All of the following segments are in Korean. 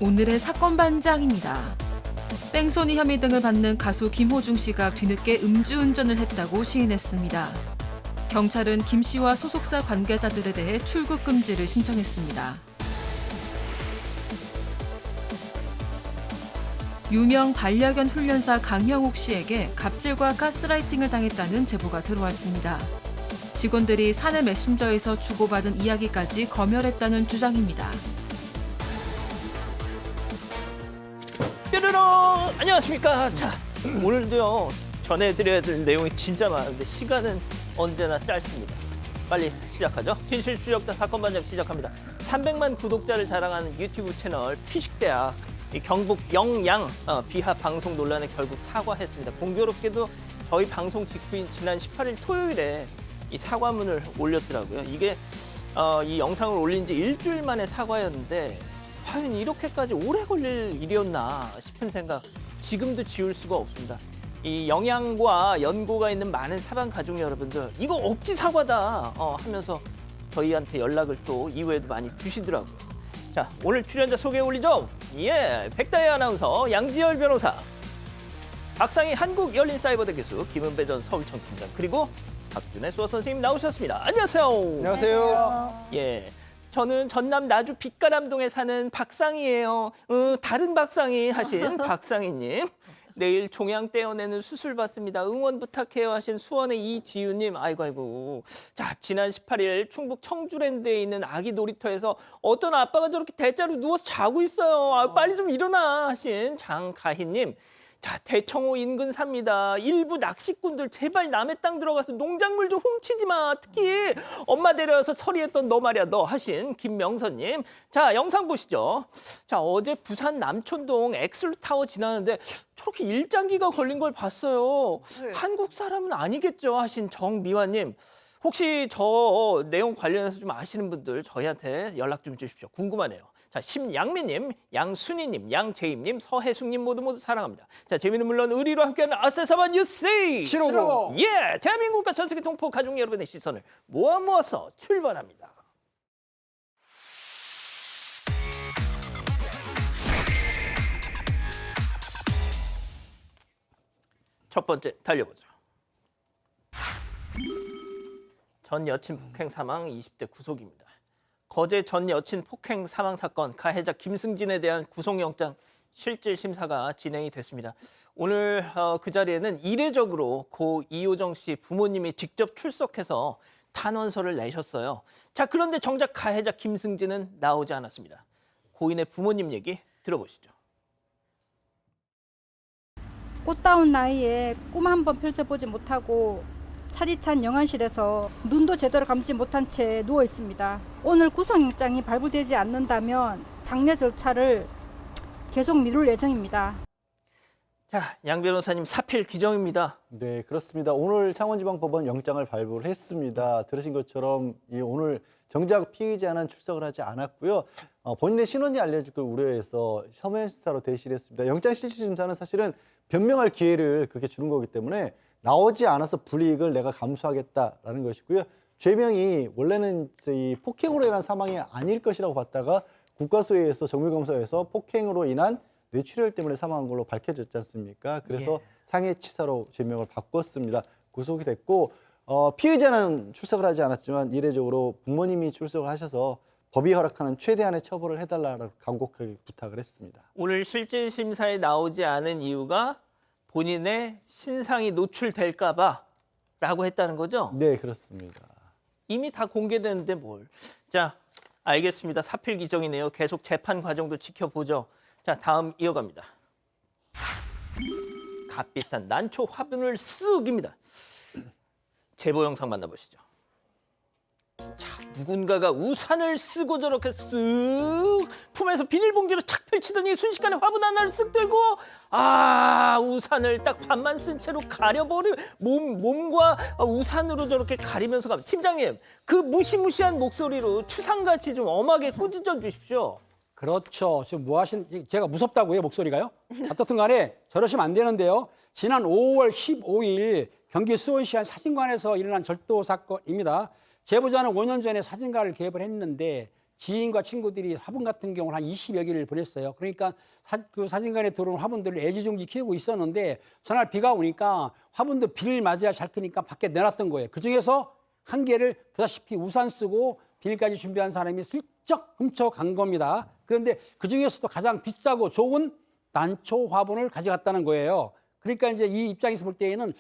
오늘의 사건 반장입니다. 뺑소니 혐의 등을 받는 가수 김호중 씨가 뒤늦게 음주운전을 했다고 시인했습니다. 경찰은 김 씨와 소속사 관계자들에 대해 출국 금지를 신청했습니다. 유명 반려견 훈련사 강형욱 씨에게 갑질과 가스라이팅을 당했다는 제보가 들어왔습니다. 직원들이 사내 메신저에서 주고받은 이야기까지 검열했다는 주장입니다. 뾰로롱! 안녕하십니까. 자, 오늘도요 전해드려야 될 내용이 진짜 많은데 시간은 언제나 짧습니다. 빨리 시작하죠. 진실수력자 사건 반장 시작합니다. 300만 구독자를 자랑하는 유튜브 채널 피식대학 이 경북 영양 비하 방송 논란에 결국 사과했습니다. 공교롭게도 저희 방송 직후인 지난 18일 토요일에 이 사과문을 올렸더라고요. 이게 이 영상을 올린 지 일주일 만에 사과였는데 과연 이렇게까지 오래 걸릴 일이었나 싶은 생각 지금도 지울 수가 없습니다. 이 영양과 연고가 있는 많은 사방 가족 여러분들 이거 억지 사과다 하면서 저희한테 연락을 또 이후에도 많이 주시더라고요. 자, 오늘 출연자 소개 올리죠. 예, 백다혜 아나운서, 양지열 변호사, 박상희 한국열린사이버대 교수, 김은배 전 서울청 팀장, 그리고 박준혜 수어 선생님 나오셨습니다. 안녕하세요. 안녕하세요. 예, 저는 전남 나주 빛가람동에 사는 박상희예요. 다른 박상희 하신 박상희님. 내일 종양 떼어내는 수술 받습니다. 응원 부탁해요 하신 수원의 이지유님. 아이고. 자, 지난 18일 충북 청주랜드에 있는 아기 놀이터에서 어떤 아빠가 저렇게 대자로 누워서 자고 있어요. 빨리 좀 일어나 하신 장가희님. 자, 대청호 인근 삽니다. 일부 낚시꾼들 제발 남의 땅 들어가서 농작물 좀 훔치지 마. 특히 엄마 데려와서 처리했던 너 말이야 너 하신 김명선님. 자, 영상 보시죠. 자, 어제 부산 남촌동 엑슬타워 지나는데 저렇게 일장기가 걸린 걸 봤어요. 한국 사람은 아니겠죠 하신 정미화님. 혹시 저 내용 관련해서 좀 아시는 분들 저희한테 연락 좀 주십시오. 궁금하네요. 자, 심양미님, 양순희님, 양재임님, 서혜숙님 모두 사랑합니다. 자, 재미는 물론 의리로 함께하는 아세사반 뉴스 750. 예, 대한민국과 전 세계 동포 가족 여러분의 시선을 모아서 출발합니다. 첫 번째 달려보죠. 전 여친 폭행 사망 20대 구속입니다. 거제 전 여친 폭행 사망 사건 가해자 김승진에 대한 구속영장 실질 심사가 진행이 됐습니다. 오늘 그 자리에는 이례적으로 고 이효정 씨 부모님이 직접 출석해서 탄원서를 내셨어요. 자, 그런데 정작 가해자 김승진은 나오지 않았습니다. 고인의 부모님 얘기 들어보시죠. 꽃다운 나이에 꿈 한 번 펼쳐보지 못하고 차디찬 영안실에서 눈도 제대로 감지 못한 채 누워 있습니다. 오늘 구속영장이 발부되지 않는다면 장례 절차를 계속 미룰 예정입니다. 자, 양 변호사님 사필 규정입니다. 네, 그렇습니다. 오늘 창원지방법원 영장을 발부를 했습니다. 들으신 것처럼 오늘 정작 피의자는 출석을 하지 않았고요. 본인의 신원이 알려질 걸 우려해서 서면 심사로 대시를 했습니다. 영장 실질 심사는 사실은 변명할 기회를 그렇게 주는 거기 때문에 나오지 않아서 불이익을 내가 감수하겠다라는 것이고요. 죄명이 원래는 이 폭행으로 인한 사망이 아닐 것이라고 봤다가 국과수에서 정밀검사에서 폭행으로 인한 뇌출혈 때문에 사망한 걸로 밝혀졌지 않습니까? 그래서 상해치사로 죄명을 바꿨습니다. 구속이 됐고 피의자는 출석을 하지 않았지만 이례적으로 부모님이 출석을 하셔서 법이 허락하는 최대한의 처벌을 해달라고 간곡하게 부탁을 했습니다. 오늘 실질 심사에 나오지 않은 이유가 본인의 신상이 노출될까 봐라고 했다는 거죠? 네, 그렇습니다. 이미 다 공개됐는데 뭘. 자, 알겠습니다. 사필 규정이네요. 계속 재판 과정도 지켜보죠. 자, 다음 이어갑니다. 값비싼 난초 화분을 쓱입니다. 제보 영상 만나보시죠. 자, 누군가가 우산을 쓰고 저렇게 쓱 품에서 비닐봉지로 착 펼치더니 순식간에 화분 하나를 쓱 들고 우산을 딱 반만 쓴 채로 가려버리고 몸과 우산으로 저렇게 가리면서 갑니다. 팀장님, 그 무시무시한 목소리로 추상같이 좀 엄하게 꾸짖어 주십시오. 그렇죠. 지금 제가 무섭다고요, 목소리가요? 어떻든 간에 저러시면 안 되는데요. 지난 5월 15일 경기 수원시 한 사진관에서 일어난 절도 사건입니다. 제보자는 5년 전에 사진가를 개업을 했는데 지인과 친구들이 화분 같은 경우는 한 20여 개를 보냈어요. 그러니까 그 사진관에 들어온 화분들을 애지중지 키우고 있었는데 전날 비가 오니까 화분도 비를 맞아야 잘 크니까 밖에 내놨던 거예요. 그중에서 한 개를 보다시피 우산 쓰고 비닐까지 준비한 사람이 슬쩍 훔쳐간 겁니다. 그런데 그중에서도 가장 비싸고 좋은 난초 화분을 가져갔다는 거예요. 그러니까 이제 이 입장에서 볼 때에는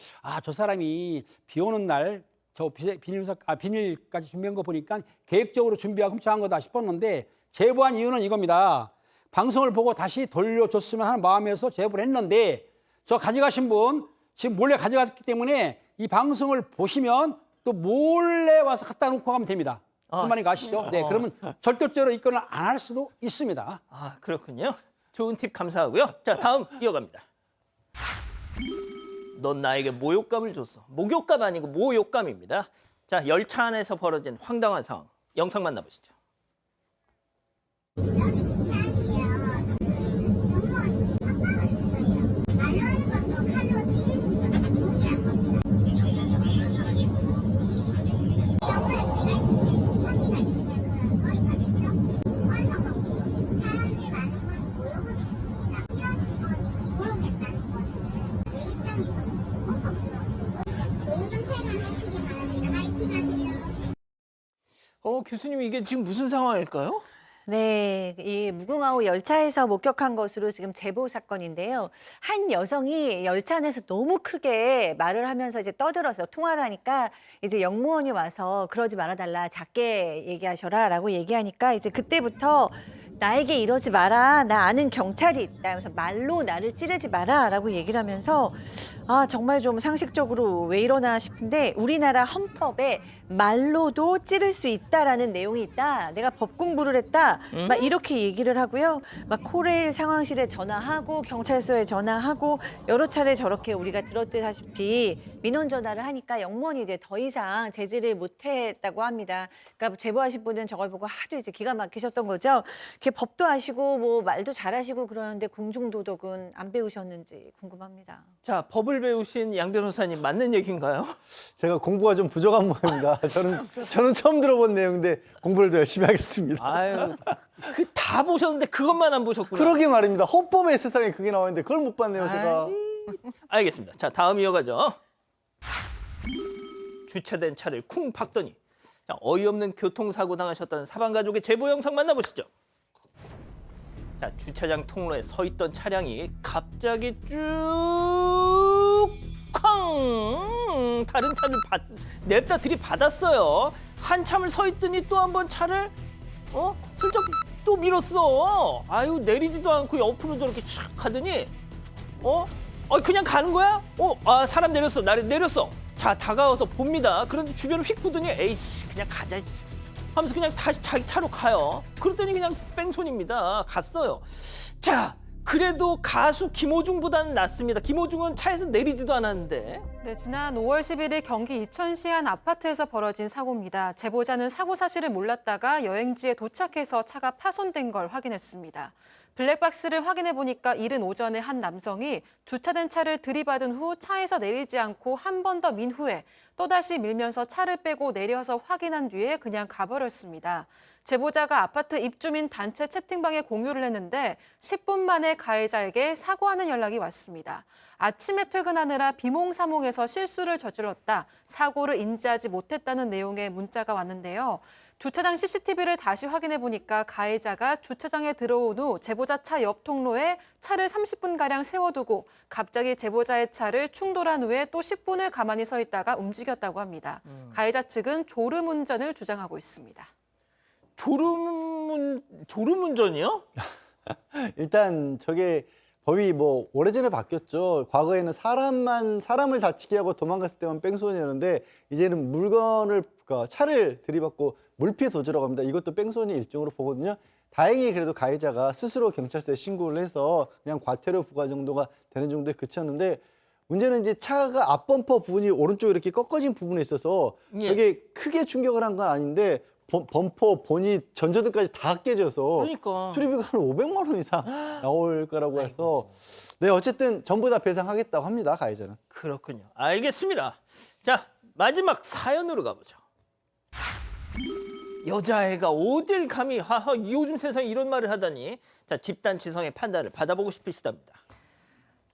저 사람이 비 오는 날 저 비닐까지 준비한 거 보니까 계획적으로 준비하고 훔쳐간 거다 싶었는데 제보한 이유는 이겁니다. 방송을 보고 다시 돌려줬으면 하는 마음에서 제보를 했는데 저 가져가신 분 지금 몰래 가져갔기 때문에 이 방송을 보시면 또 몰래 와서 갖다 놓고 가면 됩니다. 무슨 말인가 아시죠? 네, 그러면 절대적으로 입건을 안 할 수도 있습니다. 아, 그렇군요. 좋은 팁 감사하고요. 자, 다음 이어갑니다. 넌 나에게 모욕감을 줬어. 목욕감 아니고 모욕감입니다. 자, 열차 안에서 벌어진 황당한 상황. 영상 만나보시죠. 교수님 이게 지금 무슨 상황일까요? 네, 이 무궁화호 열차에서 목격한 것으로 지금 제보 사건인데요. 한 여성이 열차 안에서 너무 크게 말을 하면서 이제 떠들어서 통화를 하니까 이제 영무원이 와서 그러지 말아달라, 작게 얘기하셔라라고 얘기하니까 이제 그때부터 나에게 이러지 마라, 나 아는 경찰이 있다 하면서 말로 나를 찌르지 마라라고 얘기를 하면서 정말 좀 상식적으로 왜 이러나 싶은데 우리나라 헌법에 말로도 찌를 수 있다라는 내용이 있다. 내가 법 공부를 했다. 막 이렇게 얘기를 하고요. 막 코레일 상황실에 전화하고 경찰서에 전화하고 여러 차례 저렇게 우리가 들었다시피 민원 전화를 하니까 영무원이 이제 더 이상 제지를 못했다고 합니다. 그러니까 제보하신 분은 저걸 보고 하도 이제 기가 막히셨던 거죠. 이렇게 법도 아시고 뭐 말도 잘하시고 그러는데 공중도덕은 안 배우셨는지 궁금합니다. 자, 법을 배우신 양 변호사님 맞는 얘기인가요? 제가 공부가 좀 부족한 모양입니다. 저는 처음 들어본 내용인데 공부를 더 열심히 하겠습니다. 아유, 그 다 보셨는데 그것만 안 보셨구나. 그러게 말입니다. 헌법의 세상에 그게 나와 있는데 그걸 못 봤네요, 제가. 알겠습니다. 자, 다음 이어가죠. 주차된 차를 쿵 박더니 자, 어이없는 교통사고 당하셨다는 사방가족의 제보 영상 만나보시죠. 자, 주차장 통로에 서 있던 차량이 갑자기 쭉 쾅! 다른 차를 냅다 들이받았어요. 한참을 서 있더니 또 한 번 차를 슬쩍 또 밀었어. 아유, 내리지도 않고 옆으로 저렇게 촥 가더니 그냥 가는 거야? 사람 내렸어. 내렸어. 자, 다가와서 봅니다. 그런데 주변을 휙 보더니 에이씨, 그냥 가자 하면서 그냥 다시 자기 차로 가요. 그랬더니 그냥 뺑소니입니다. 갔어요. 자, 그래도 가수 김호중보다는 낫습니다. 김호중은 차에서 내리지도 않았는데. 네, 지난 5월 11일 경기 이천시 한 아파트에서 벌어진 사고입니다. 제보자는 사고 사실을 몰랐다가 여행지에 도착해서 차가 파손된 걸 확인했습니다. 블랙박스를 확인해 보니까 이른 오전에 한 남성이 주차된 차를 들이받은 후 차에서 내리지 않고 한 번 더 민 후에 또다시 밀면서 차를 빼고 내려서 확인한 뒤에 그냥 가버렸습니다. 제보자가 아파트 입주민 단체 채팅방에 공유를 했는데 10분 만에 가해자에게 사과하는 연락이 왔습니다. 아침에 퇴근하느라 비몽사몽해서 실수를 저질렀다. 사고를 인지하지 못했다는 내용의 문자가 왔는데요. 주차장 CCTV를 다시 확인해 보니까 가해자가 주차장에 들어온 후 제보자 차 옆 통로에 차를 30분가량 세워두고 갑자기 제보자의 차를 충돌한 후에 또 10분을 가만히 서 있다가 움직였다고 합니다. 가해자 측은 졸음운전을 주장하고 있습니다. 졸음운전이요? 일단 저게 법이 뭐 오래전에 바뀌었죠. 과거에는 사람을 다치게 하고 도망갔을 때만 뺑소니였는데 이제는 그러니까 차를 들이받고 물피해 도주라고 합니다. 이것도 뺑소니 일종으로 보거든요. 다행히 그래도 가해자가 스스로 경찰서에 신고를 해서 그냥 과태료 부과 정도가 되는 정도에 그쳤는데 문제는 이제 차가 앞범퍼 부분이 오른쪽 이렇게 꺾어진 부분에 있어서 이게 크게 충격을 한 건 아닌데 범퍼, 보닛, 전조등까지 다 깨져서 그러니까. 수리비가 한 500만 원 이상 나올 거라고 해서 네, 어쨌든 전부 다 배상하겠다고 합니다, 가해자는. 그렇군요. 알겠습니다. 자, 마지막 사연으로 가보죠. 여자애가 어딜 감히 하하 요즘 세상에 이런 말을 하다니. 자, 집단 지성의 판단을 받아보고 싶으시답니다.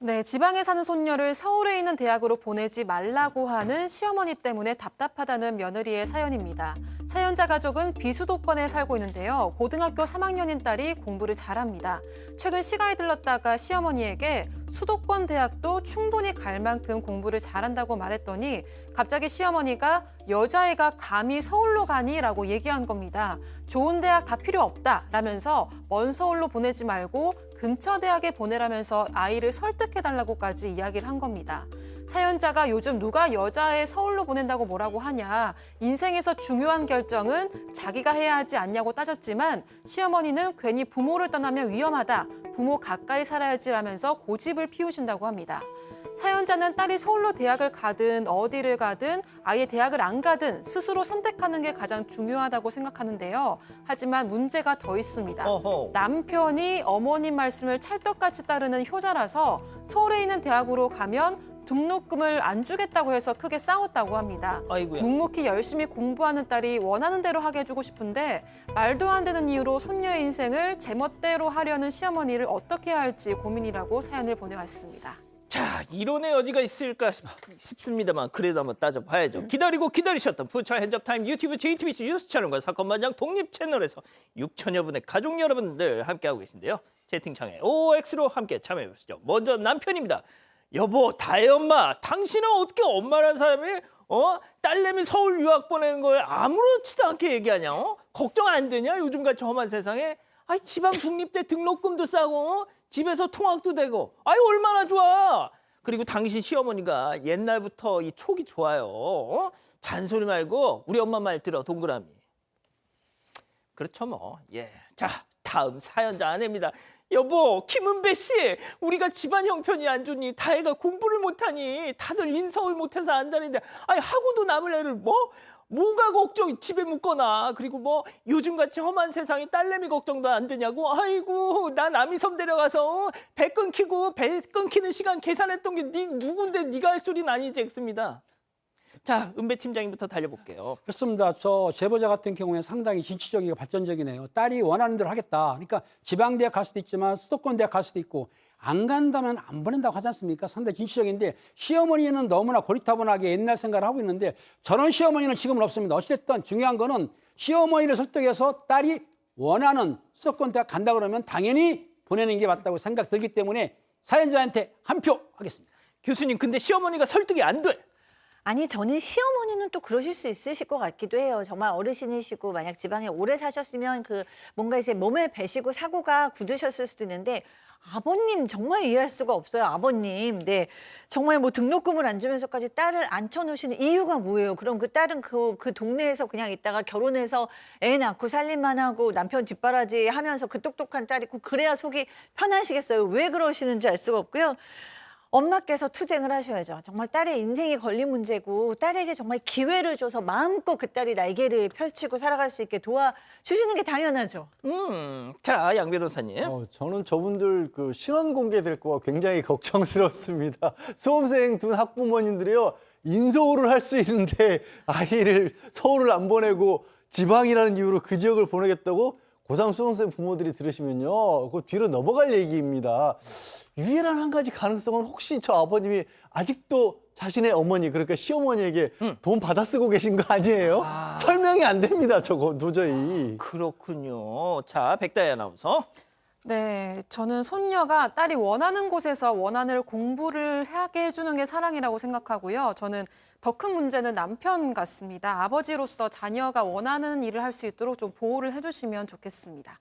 네, 지방에 사는 손녀를 서울에 있는 대학으로 보내지 말라고 하는 시어머니 때문에 답답하다는 며느리의 사연입니다. 사연자 가족은 비수도권에 살고 있는데요. 고등학교 3학년인 딸이 공부를 잘합니다. 최근 시가에 들렀다가 시어머니에게 수도권 대학도 충분히 갈 만큼 공부를 잘한다고 말했더니 갑자기 시어머니가 여자애가 감히 서울로 가니? 라고 얘기한 겁니다. 좋은 대학 다 필요 없다 라면서 먼 서울로 보내지 말고 근처 대학에 보내라면서 아이를 설득해달라고까지 이야기를 한 겁니다. 사연자가 요즘 누가 여자애 서울로 보낸다고 뭐라고 하냐, 인생에서 중요한 결정은 자기가 해야 하지 않냐고 따졌지만 시어머니는 괜히 부모를 떠나면 위험하다, 부모 가까이 살아야지라면서 고집을 피우신다고 합니다. 사연자는 딸이 서울로 대학을 가든 어디를 가든 아예 대학을 안 가든 스스로 선택하는 게 가장 중요하다고 생각하는데요. 하지만 문제가 더 있습니다. 어허. 남편이 어머님 말씀을 찰떡같이 따르는 효자라서 서울에 있는 대학으로 가면 등록금을 안 주겠다고 해서 크게 싸웠다고 합니다. 아이고야. 묵묵히 열심히 공부하는 딸이 원하는 대로 하게 해주고 싶은데 말도 안 되는 이유로 손녀의 인생을 제멋대로 하려는 시어머니를 어떻게 해야 할지 고민이라고 사연을 보내왔습니다. 자, 이론의 여지가 있을까 싶습니다만 그래도 한번 따져봐야죠. 기다리고 기다리셨던 푸처 핸즈업타임 유튜브 JTBC 뉴스 채널과 사건반장 독립 채널에서 6천여 분의 가족 여러분들 함께하고 계신데요. 채팅창에 OX로 함께 참여해보시죠. 먼저 남편입니다. 여보, 다혜 엄마, 당신은 어떻게 엄마란 사람이 딸내미 서울 유학 보내는 걸 아무렇지도 않게 얘기하냐? 걱정 안 되냐? 요즘같이 험한 세상에. 아이, 지방 국립대 등록금도 싸고 집에서 통학도 되고, 아이 얼마나 좋아. 그리고 당신 시어머니가 옛날부터 이 촉이 좋아요. 잔소리 말고 우리 엄마 말 들어, 동그라미. 그렇죠 뭐. 예. 자, 다음 사연자 아내입니다. 여보, 김은배 씨, 우리가 집안 형편이 안 좋니 다혜가 공부를 못하니 다들 인서울 못해서 안다는데, 아니 하고도 남을 애를 뭐가 걱정, 집에 묻거나. 그리고 요즘같이 험한 세상에 딸내미 걱정도 안 되냐고. 아이고, 나 남이섬 데려가서 배 끊기는 시간 계산했던 게 누군데 네가 할 소리는 아니지 엑습니다. 자, 은배 팀장님부터 달려볼게요. 그렇습니다. 저 제보자 같은 경우에 상당히 진취적이고 발전적이네요. 딸이 원하는 대로 하겠다. 그러니까 지방대학 갈 수도 있지만 수도권 대학 갈 수도 있고, 안 간다면 안 보낸다고 하지 않습니까? 상당히 진취적인데 시어머니는 너무나 고리타분하게 옛날 생각을 하고 있는데 저런 시어머니는 지금은 없습니다. 어찌됐든 중요한 거는 시어머니를 설득해서 딸이 원하는 수도권 대학 간다 그러면 당연히 보내는 게 맞다고 생각 들기 때문에 사연자한테 한 표 하겠습니다. 교수님, 근데 시어머니가 설득이 안 돼. 아니, 저는 시어머니는 또 그러실 수 있으실 것 같기도 해요. 정말 어르신이시고 만약 지방에 오래 사셨으면 뭔가 이제 몸에 배시고 사고가 굳으셨을 수도 있는데, 아버님 정말 이해할 수가 없어요. 아버님. 네. 정말 등록금을 안 주면서까지 딸을 앉혀놓으시는 이유가 뭐예요? 그럼 그 딸은 그 동네에서 그냥 있다가 결혼해서 애 낳고 살림만 하고 남편 뒷바라지 하면서 그 똑똑한 딸이 있고 그래야 속이 편하시겠어요? 왜 그러시는지 알 수가 없고요. 엄마께서 투쟁을 하셔야죠. 정말 딸의 인생이 걸린 문제고 딸에게 정말 기회를 줘서 마음껏 그 딸이 날개를 펼치고 살아갈 수 있게 도와주시는 게 당연하죠. 자, 양 변호사님. 저는 저분들 그 신원 공개될 거가 굉장히 걱정스럽습니다. 수험생 둔 학부모님들이요, 인서울을 할 수 있는데 아이를 서울을 안 보내고 지방이라는 이유로 그 지역을 보내겠다고 고3 수험생 부모들이 들으시면요, 그 뒤로 넘어갈 얘기입니다. 유일한 한 가지 가능성은 혹시 저 아버님이 아직도 자신의 어머니, 그러니까 시어머니에게 돈 받아 쓰고 계신 거 아니에요? 설명이 안 됩니다, 저거 도저히. 그렇군요. 자, 백다희 아나운서. 네, 저는 손녀가 딸이 원하는 곳에서 원하는 공부를 하게 해주는 게 사랑이라고 생각하고요. 저는 더 큰 문제는 남편 같습니다. 아버지로서 자녀가 원하는 일을 할 수 있도록 좀 보호를 해주시면 좋겠습니다.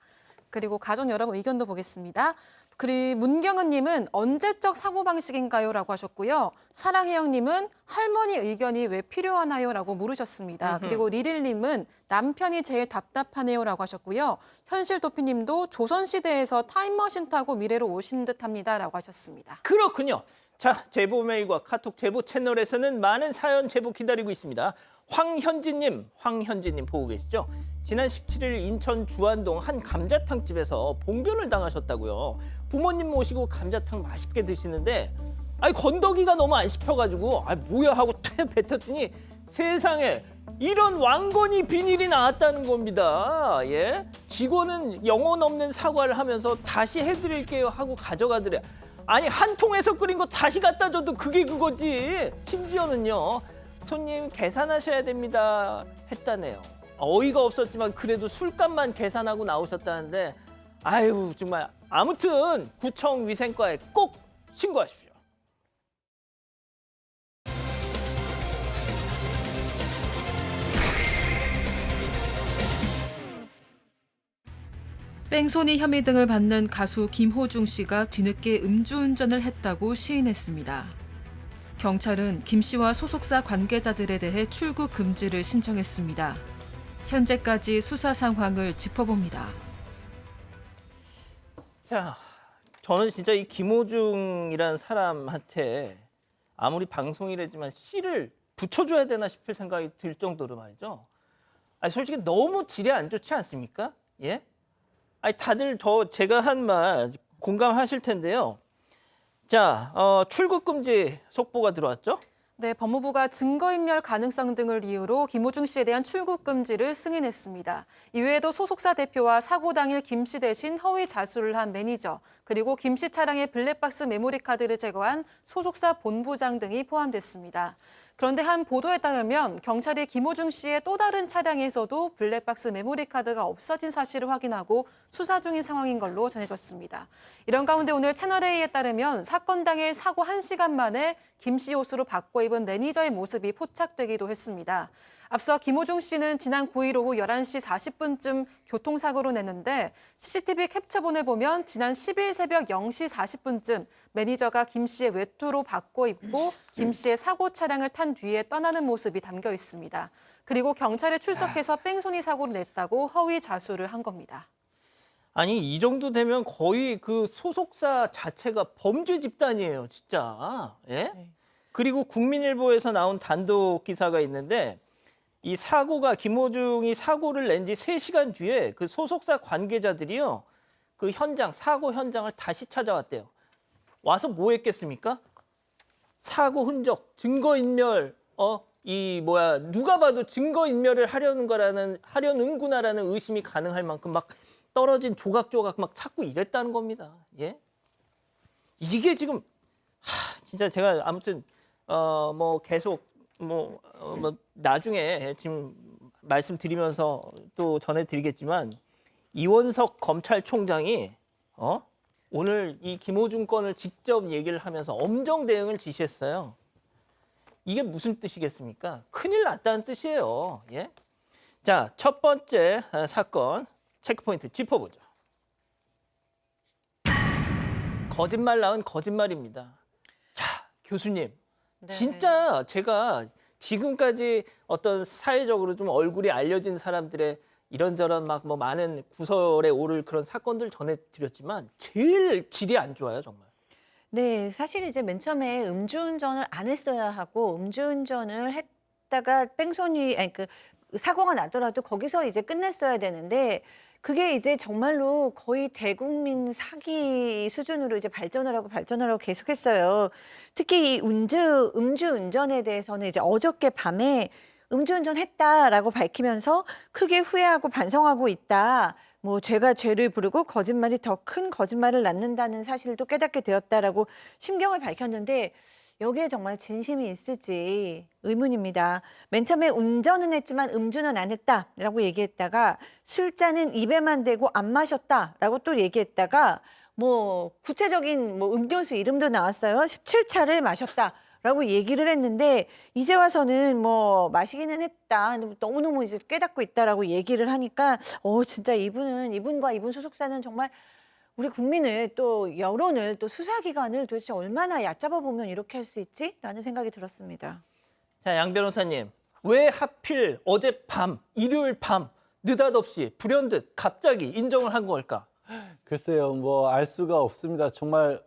그리고 가족 여러분 의견도 보겠습니다. 그리고 문경은님은 언제적 사고방식인가요? 라고 하셨고요. 사랑혜영님은 할머니 의견이 왜 필요하나요? 라고 물으셨습니다. 그리고 리릴님은 남편이 제일 답답하네요. 라고 하셨고요. 현실도피님도 조선시대에서 타임머신 타고 미래로 오신 듯합니다. 라고 하셨습니다. 그렇군요. 자, 제보 메일과 카톡 제보 채널에서는 많은 사연 제보 기다리고 있습니다. 황현진님 보고 계시죠? 지난 17일 인천 주안동 한 감자탕집에서 봉변을 당하셨다고요. 부모님 모시고 감자탕 맛있게 드시는데 건더기가 너무 안 씹혀가지고 뭐야 하고 퇴 뱉었더니 세상에 이런 왕건이 비닐이 나왔다는 겁니다. 예? 직원은 영혼 없는 사과를 하면서 다시 해드릴게요 하고 가져가더래. 아니 한 통에서 끓인 거 다시 갖다 줘도 그게 그거지. 심지어는요. 손님 계산하셔야 됩니다 했다네요. 어이가 없었지만 그래도 술값만 계산하고 나오셨다는데 아유 정말 아무튼 구청 위생과에 꼭 신고하십시오. 뺑소니 혐의 등을 받는 가수 김호중 씨가 뒤늦게 음주운전을 했다고 시인했습니다. 경찰은 김 씨와 소속사 관계자들에 대해 출국 금지를 신청했습니다. 현재까지 수사 상황을 짚어봅니다. 자, 저는 진짜 이 김호중이라는 사람한테 아무리 방송이라지만 씨를 붙여줘야 되나 싶을 생각이 들 정도로 말이죠. 아니, 솔직히 너무 질이 안 좋지 않습니까? 예? 아니, 다들 제가 한 말 공감하실 텐데요. 자, 출국 금지 속보가 들어왔죠? 네, 법무부가 증거인멸 가능성 등을 이유로 김호중 씨에 대한 출국 금지를 승인했습니다. 이외에도 소속사 대표와 사고 당일 김 씨 대신 허위 자수를 한 매니저, 그리고 김 씨 차량의 블랙박스 메모리 카드를 제거한 소속사 본부장 등이 포함됐습니다. 그런데 한 보도에 따르면 경찰이 김호중 씨의 또 다른 차량에서도 블랙박스 메모리 카드가 없어진 사실을 확인하고 수사 중인 상황인 걸로 전해졌습니다. 이런 가운데 오늘 채널A에 따르면 사건 당일 사고 1시간 만에 김 씨 옷으로 바꿔 입은 매니저의 모습이 포착되기도 했습니다. 앞서 김호중 씨는 지난 9일 오후 11시 40분쯤 교통사고로 냈는데 CCTV 캡처본을 보면 지난 10일 새벽 0시 40분쯤 매니저가 김 씨의 외투로 바꿔 입고 김 씨의 사고 차량을 탄 뒤에 떠나는 모습이 담겨 있습니다. 그리고 경찰에 출석해서 뺑소니 사고를 냈다고 허위 자수를 한 겁니다. 아니, 이 정도 되면 거의 그 소속사 자체가 범죄 집단이에요, 진짜. 예? 그리고 국민일보에서 나온 단독 기사가 있는데 이 사고가 김호중이 사고를 낸 지 3시간 뒤에 그 소속사 관계자들이요. 그 현장, 사고 현장을 다시 찾아왔대요. 와서 뭐 했겠습니까? 사고 흔적, 증거인멸, 누가 봐도 증거인멸을 하려는구나라는 의심이 가능할 만큼 막 떨어진 조각조각 막 찾고 이랬다는 겁니다. 예? 이게 지금 진짜 제가 아무튼 계속 나중에 지금 말씀드리면서 또 전해드리겠지만 이원석 검찰총장이 오늘 이 김호중 건을 직접 얘기를 하면서 엄정 대응을 지시했어요. 이게 무슨 뜻이겠습니까? 큰일 났다는 뜻이에요. 예? 자, 첫 번째 사건 체크포인트 짚어보죠. 거짓말 낳은 거짓말입니다. 자, 교수님. 네. 진짜 제가 지금까지 어떤 사회적으로 좀 얼굴이 알려진 사람들의 이런저런 막 많은 구설에 오를 그런 사건들 전해드렸지만 제일 질이 안 좋아요, 정말. 네, 사실 이제 맨 처음에 음주운전을 안 했어야 하고 음주운전을 했다가 사고가 나더라도 거기서 이제 끝냈어야 되는데 그게 이제 정말로 거의 대국민 사기 수준으로 이제 발전을 하고 계속했어요. 특히 이 음주운전에 대해서는 이제 어저께 밤에 음주운전 했다라고 밝히면서 크게 후회하고 반성하고 있다. 제가 죄를 부르고 거짓말이 더 큰 거짓말을 낳는다는 사실도 깨닫게 되었다라고 심경을 밝혔는데 여기에 정말 진심이 있을지 의문입니다. 맨 처음에 운전은 했지만 음주는 안 했다라고 얘기했다가 술잔은 입에만 대고 안 마셨다라고 또 얘기했다가 구체적인 음료수 이름도 나왔어요. 17차를 마셨다라고 얘기를 했는데 이제 와서는 마시기는 했다. 너무너무 이제 깨닫고 있다라고 얘기를 하니까 진짜 이분과 이분 소속사는 정말 우리 국민을 또 여론을 또 수사기관을 도대체 얼마나 얕잡아 보면 이렇게 할 수 있지라는 생각이 들었습니다. 자, 양 변호사님. 왜 하필 어젯밤, 일요일 밤 느닷없이 불현듯 갑자기 인정을 한 걸까? 글쎄요, 알 수가 없습니다. 정말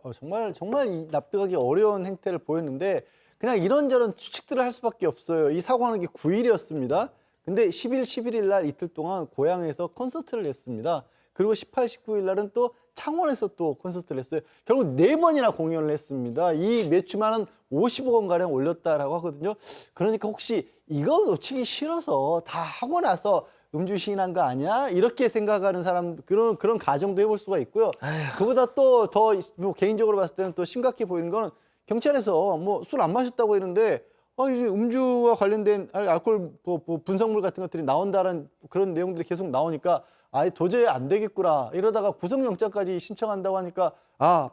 납득하기 어려운 행태를 보였는데 그냥 이런저런 추측들을 할 수밖에 없어요. 이 사고하는 게 9일이었습니다. 근데 10일, 11일 날 이틀 동안 고향에서 콘서트를 했습니다. 그리고 18, 19일 날은 또 창원에서 또 콘서트를 했어요. 결국 4번이나 공연을 했습니다. 이 매출만은 50억 원가량 올렸다라고 하거든요. 그러니까 혹시 이거 놓치기 싫어서 다 하고 나서 음주 시인한 거 아니야? 이렇게 생각하는 사람 그런 가정도 해볼 수가 있고요. 그보다 또 더 뭐 개인적으로 봤을 때는 또 심각해 보이는 건 경찰에서 뭐 술 안 마셨다고 했는데 이제 음주와 관련된 알코올 분석물 같은 것들이 나온다는 그런 내용들이 계속 나오니까 도저히 안 되겠구나 이러다가 구속영장까지 신청한다고 하니까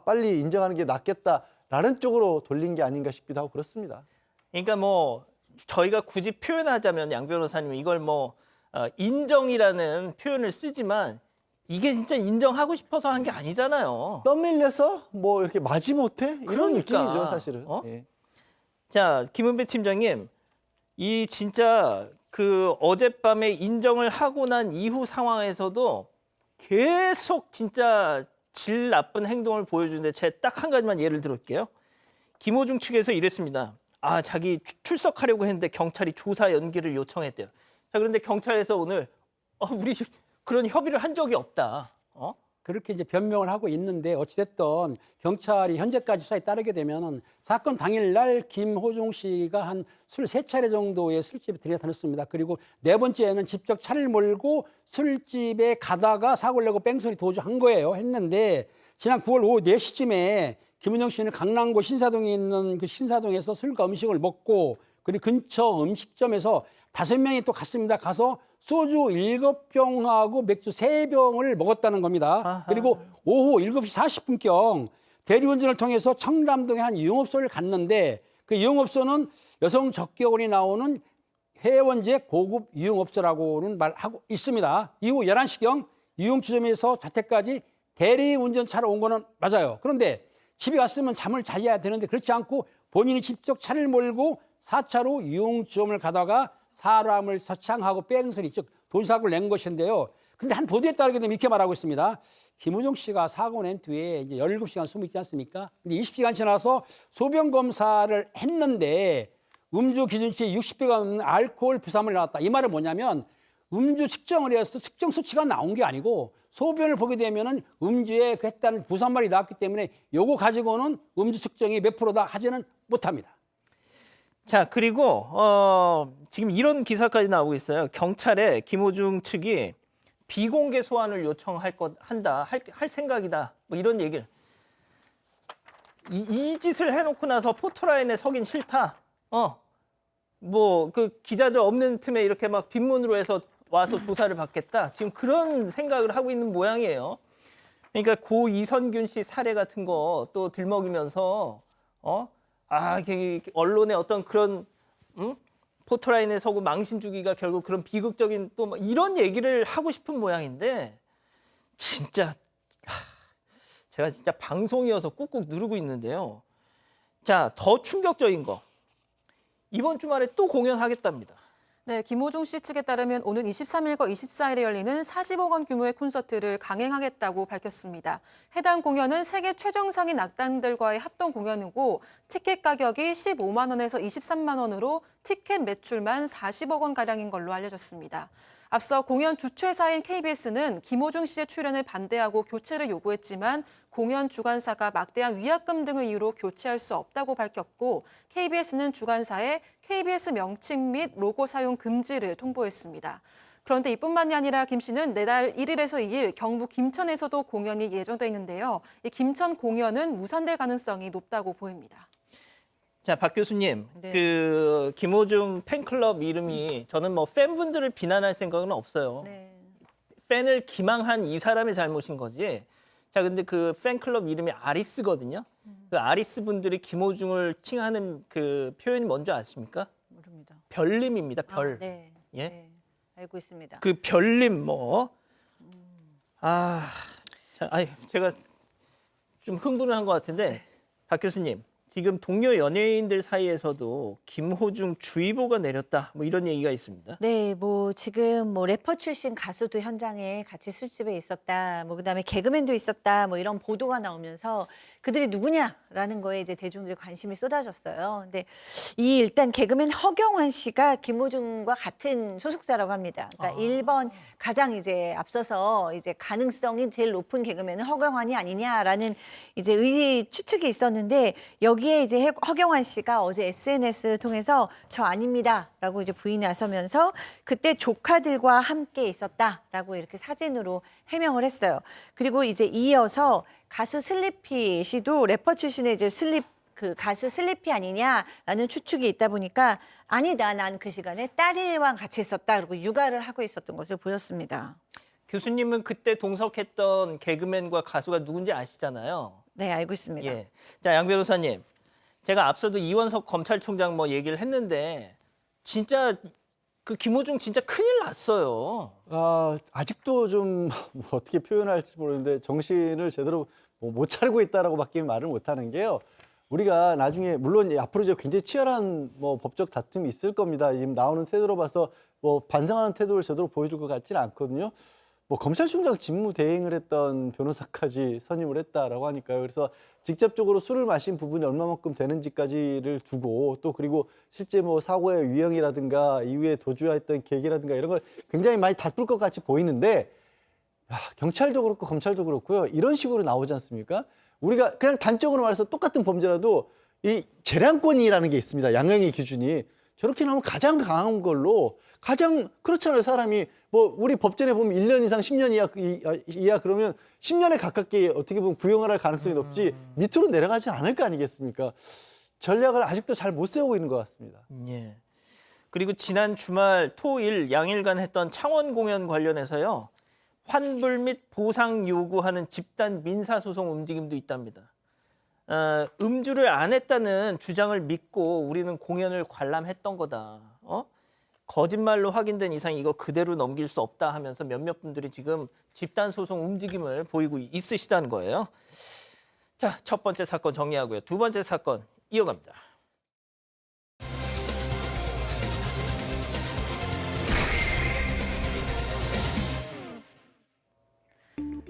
빨리 인정하는 게 낫겠다라는 쪽으로 돌린 게 아닌가 싶기도 하고 그렇습니다. 그러니까 뭐 저희가 굳이 표현하자면 양 변호사님 이걸 뭐 인정이라는 표현을 쓰지만 이게 진짜 인정하고 싶어서 한 게 아니잖아요. 떠밀려서 뭐 이렇게 마지못해 이런 그러니까. 느낌이죠 사실은. 예. 자, 김은배 팀장님, 이 진짜 그 어젯밤에 인정을 하고 난 이후 상황에서도 계속 진짜 질 나쁜 행동을 보여주는데 제가 딱 한 가지만 예를 들을게요. 김호중 측에서 이랬습니다. 자기 출석하려고 했는데 경찰이 조사 연기를 요청했대요. 자, 그런데 경찰에서 오늘 우리 그런 협의를 한 적이 없다. 그렇게 이제 변명을 하고 있는데 어찌됐든 경찰이 현재까지 수사에 따르게 되면은 사건 당일날 김호중 씨가 한 23차례 정도의 술집에 들여다녔습니다. 그리고 네 번째는 직접 차를 몰고 술집에 가다가 사고를 내고 뺑소니 도주한 거예요. 했는데 지난 9월 오후 4시쯤에 김은영 씨는 강남구 신사동에 있는 그 신사동에서 술과 음식을 먹고 그리고 근처 음식점에서 5명이 또 갔습니다. 가서 소주 7병하고 맥주 3병을 먹었다는 겁니다. 아하. 그리고 오후 7시 40분경 대리운전을 통해서 청담동의 한 유흥업소를 갔는데 그 유흥업소는 여성 적격원이 나오는 회원제 고급 유흥업소라고는 말하고 있습니다. 이후 11시경 유흥주점에서 자택까지 대리운전차로 온 거는 맞아요. 그런데 집에 왔으면 잠을 자야 되는데 그렇지 않고 본인이 직접 차를 몰고 4차로 유흥주점을 가다가 사람을 서창하고 뺑소니, 즉 도주사고를 낸 것인데요. 근데 한 보도에 따르게 되면 이렇게 말하고 있습니다. 김우중 씨가 사고 낸 뒤에 이제 17시간 숨어 있지 않습니까? 근데 20시간 지나서 소변 검사를 했는데 음주 기준치 60배가 넘는 알코올 부산물이 나왔다. 이 말은 뭐냐면 음주 측정을 해서 측정 수치가 나온 게 아니고 소변을 보게 되면은 음주에 했다는 부산물이 나왔기 때문에 요거 가지고는 음주 측정이 몇 프로다 하지는 못합니다. 자, 그리고 지금 이런 기사까지 나오고 있어요. 경찰에 김호중 측이 비공개 소환을 요청할 할 생각이다. 뭐 이런 얘기를. 이 짓을 해놓고 나서 포토라인에 서긴 싫다. 뭐 그 기자들 없는 틈에 이렇게 막 뒷문으로 해서 와서 조사를 받겠다. 지금 그런 생각을 하고 있는 모양이에요. 그러니까 고 이선균 씨 사례 같은 거 또 들먹이면서 언론의 어떤 그런 포토라인에 서고 망신 주기가 결국 그런 비극적인 또 이런 얘기를 하고 싶은 모양인데 진짜 제가 진짜 방송이어서 꾹꾹 누르고 있는데요. 자, 더 충격적인 거. 이번 주말에 또 공연하겠답니다. 네, 김호중 씨 측에 따르면 오는 23일과 24일에 열리는 40억 원 규모의 콘서트를 강행하겠다고 밝혔습니다. 해당 공연은 세계 최정상인 악단들과의 합동 공연이고 티켓 가격이 15만 원에서 23만 원으로 티켓 매출만 40억 원가량인 걸로 알려졌습니다. 앞서 공연 주최사인 KBS는 김호중 씨의 출연을 반대하고 교체를 요구했지만 공연 주관사가 막대한 위약금 등을 이유로 교체할 수 없다고 밝혔고 KBS는 주관사에 KBS 명칭 및 로고 사용 금지를 통보했습니다. 그런데 이뿐만이 아니라 김 씨는 내달 1일에서 2일 경북 김천에서도 공연이 예정돼 있는데요. 이 김천 공연은 무산될 가능성이 높다고 보입니다. 자, 박 교수님, 네. 그 김호중 팬클럽 이름이 저는 뭐 팬분들을 비난할 생각은 없어요. 네. 팬을 기망한 이 사람의 잘못인 거지. 자, 근데 그 팬클럽 이름이 아리스거든요. 그 아리스 분들이 김호중을 칭하는 그 표현이 뭔지 아십니까? 모릅니다. 별님입니다. 별. 네. 예? 네. 알고 있습니다. 그 별님 뭐. 제가 좀 흥분을 한 것 같은데 박 교수님. 지금 동료 연예인들 사이에서도 김호중 주의보가 내렸다. 뭐 이런 얘기가 있습니다. 네, 뭐 지금 뭐 래퍼 출신 가수도 현장에 같이 술집에 있었다. 뭐 그다음에 개그맨도 있었다. 뭐 이런 보도가 나오면서 그들이 누구냐라는 거에 이제 대중들의 관심이 쏟아졌어요. 근데 이 일단 개그맨 허경환 씨가 김호중과 같은 소속사라고 합니다. 그러니까 1번 가장 이제 앞서서 이제 가능성이 제일 높은 개그맨은 허경환이 아니냐라는 이제 추측이 있었는데 여기 여기에 이제 허경환 씨가 어제 SNS를 통해서 저 아닙니다라고 이제 부인에 나서면서 그때 조카들과 함께 있었다라고 이렇게 사진으로 해명을 했어요. 그리고 이제 이어서 가수 슬리피 씨도 래퍼 출신의 이제 그 가수 슬리피 아니냐라는 추측이 있다 보니까 아니다, 난 그 시간에 딸이랑 같이 있었다. 그리고 육아를 하고 있었던 것을 보였습니다. 교수님은 그때 동석했던 개그맨과 가수가 누군지 아시잖아요. 네, 알고 있습니다. 예. 자, 양 변호사님. 제가 앞서도 이원석 검찰총장 뭐 얘기를 했는데 진짜 그 김호중 진짜 큰일 났어요. 아직도 좀 뭐 어떻게 표현할지 모르는데 정신을 제대로 못 차리고 있다라고밖에 말을 못하는 게요. 우리가 나중에 물론 앞으로 이제 굉장히 치열한 뭐 법적 다툼이 있을 겁니다. 지금 나오는 태도로 봐서 뭐 반성하는 태도를 제대로 보여줄 것 같지는 않거든요. 뭐 검찰총장 직무 대행을 했던 변호사까지 선임을 했다라고 하니까요. 그래서 직접적으로 술을 마신 부분이 얼마만큼 되는지까지를 두고 또 그리고 실제 뭐 사고의 유형이라든가 이후에 도주했던 계기라든가 이런 걸 굉장히 많이 다툴 것 같이 보이는데 경찰도 그렇고 검찰도 그렇고요. 이런 식으로 나오지 않습니까? 우리가 그냥 단적으로 말해서 똑같은 범죄라도 이 재량권이라는 게 있습니다. 양형의 기준이. 저렇게 나오면 가장 강한 걸로 가장 그렇잖아요. 사람이 뭐 우리 법전에 보면 1년 이상 10년 이하 그러면 10년에 가깝게 어떻게 보면 구형을 할 가능성이 높지 밑으로 내려가지 않을 거 아니겠습니까? 전략을 아직도 잘 못 세우고 있는 것 같습니다. 예. 그리고 지난 주말 토일 양일간 했던 창원 공연 관련해서요. 환불 및 보상 요구하는 집단 민사소송 움직임도 있답니다. 음주를 안 했다는 주장을 믿고 우리는 공연을 관람했던 거다. 거짓말로 확인된 이상 이거 그대로 넘길 수 없다 하면서 몇몇 분들이 지금 집단 소송 움직임을 보이고 있으시다는 거예요. 자, 첫 번째 사건 정리하고요. 두 번째 사건 이어갑니다.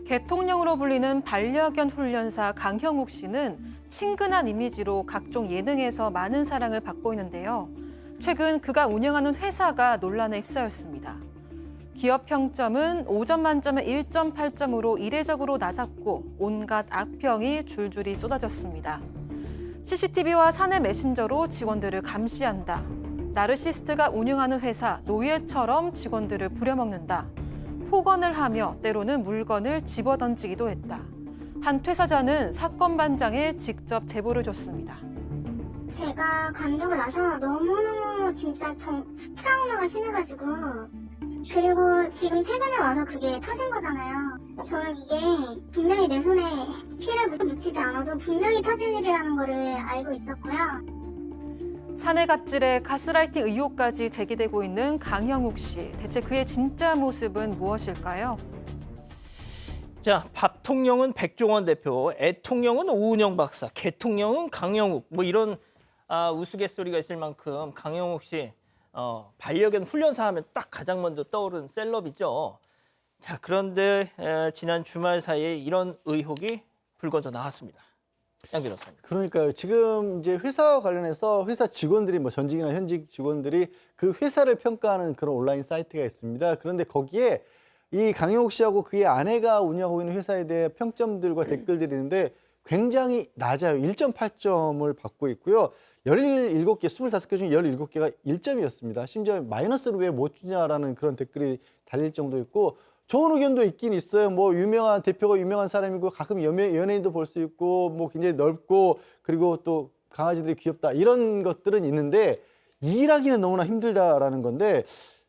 개통령으로 불리는 반려견 훈련사 강형욱 씨는 친근한 이미지로 각종 예능에서 많은 사랑을 받고 있는데요. 최근 그가 운영하는 회사가 논란에 휩싸였습니다. 기업 평점은 5점 만점에 1.8점으로 이례적으로 낮았고 온갖 악평이 줄줄이 쏟아졌습니다. CCTV와 사내 메신저로 직원들을 감시한다. 나르시스트가 운영하는 회사 노예처럼 직원들을 부려먹는다. 폭언을 하며 때로는 물건을 집어던지기도 했다. 한 퇴사자는 사건 반장에 직접 제보를 줬습니다. 제가 관두고 나서 너무너무 진짜 트라우마가 심해가지고 그리고 지금 최근에 와서 그게 터진 거잖아요. 저는 이게 분명히 내 손에 피를 묻히지 않아도 분명히 터질 일이라는 거를 알고 있었고요. 사내 갑질에 가스라이팅 의혹까지 제기되고 있는 강형욱 씨. 대체 그의 진짜 모습은 무엇일까요? 자, 밥통령은 백종원 대표, 애통령은 오은영 박사, 개통령은 강형욱. 뭐 이런 우스갯소리가 있을 만큼 강형욱 씨 반려견 훈련사 하면 딱 가장 먼저 떠오르는 셀럽이죠. 자, 그런데 지난 주말 사이에 이런 의혹이 불거져 나왔습니다. 양 변호사님. 그러니까요. 지금 이제 회사와 관련해서 회사 직원들이 뭐 전직이나 현직 직원들이 그 회사를 평가하는 그런 온라인 사이트가 있습니다. 그런데 거기에 이 강용욱 씨하고 그의 아내가 운영하고 있는 회사에 대해 평점들과 댓글들이 있는데 굉장히 낮아요. 1.8점을 받고 있고요. 17개, 25개 중에 17개가 1점이었습니다. 심지어 마이너스를 왜 못 주냐라는 그런 댓글이 달릴 정도였고 좋은 의견도 있긴 있어요. 뭐 유명한 대표가 유명한 사람이고 가끔 연예인도 볼 수 있고 뭐 굉장히 넓고 그리고 또 강아지들이 귀엽다 이런 것들은 있는데 일하기는 너무나 힘들다라는 건데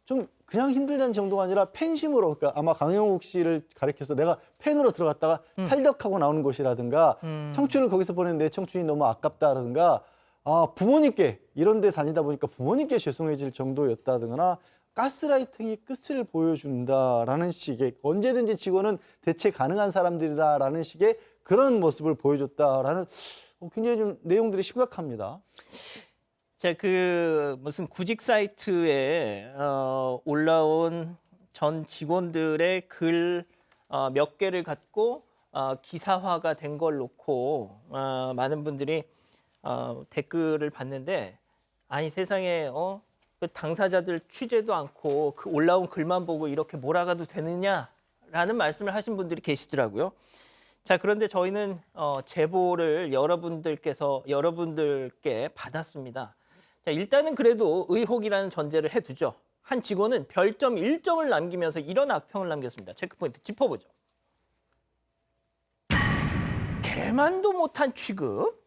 좀 그냥 힘들다는 정도가 아니라 팬심으로 그러니까 아마 강영욱 씨를 가리켜서 내가 팬으로 들어갔다가 탈덕하고 나오는 곳이라든가 청춘을 거기서 보낸 내 청춘이 너무 아깝다라든가 부모님께 이런 데 다니다 보니까 부모님께 죄송해질 정도였다든가 가스라이팅이 끝을 보여준다라는 식의 언제든지 직원은 대체 가능한 사람들이다라는 식의 그런 모습을 보여줬다라는 굉장히 좀 내용들이 심각합니다. 자, 그 무슨 구직 사이트에 올라온 전 직원들의 글 몇 개를 갖고 기사화가 된 걸 놓고 많은 분들이 댓글을 봤는데 아니 세상에 그 당사자들 취재도 않고 그 올라온 글만 보고 이렇게 몰아가도 되느냐라는 말씀을 하신 분들이 계시더라고요. 자, 그런데 저희는 제보를 여러분들께 받았습니다. 자, 일단은 그래도 의혹이라는 전제를 해두죠. 한 직원은 별점 1점을 남기면서 이런 악평을 남겼습니다. 체크포인트 짚어보죠. 개만도 못한 취급?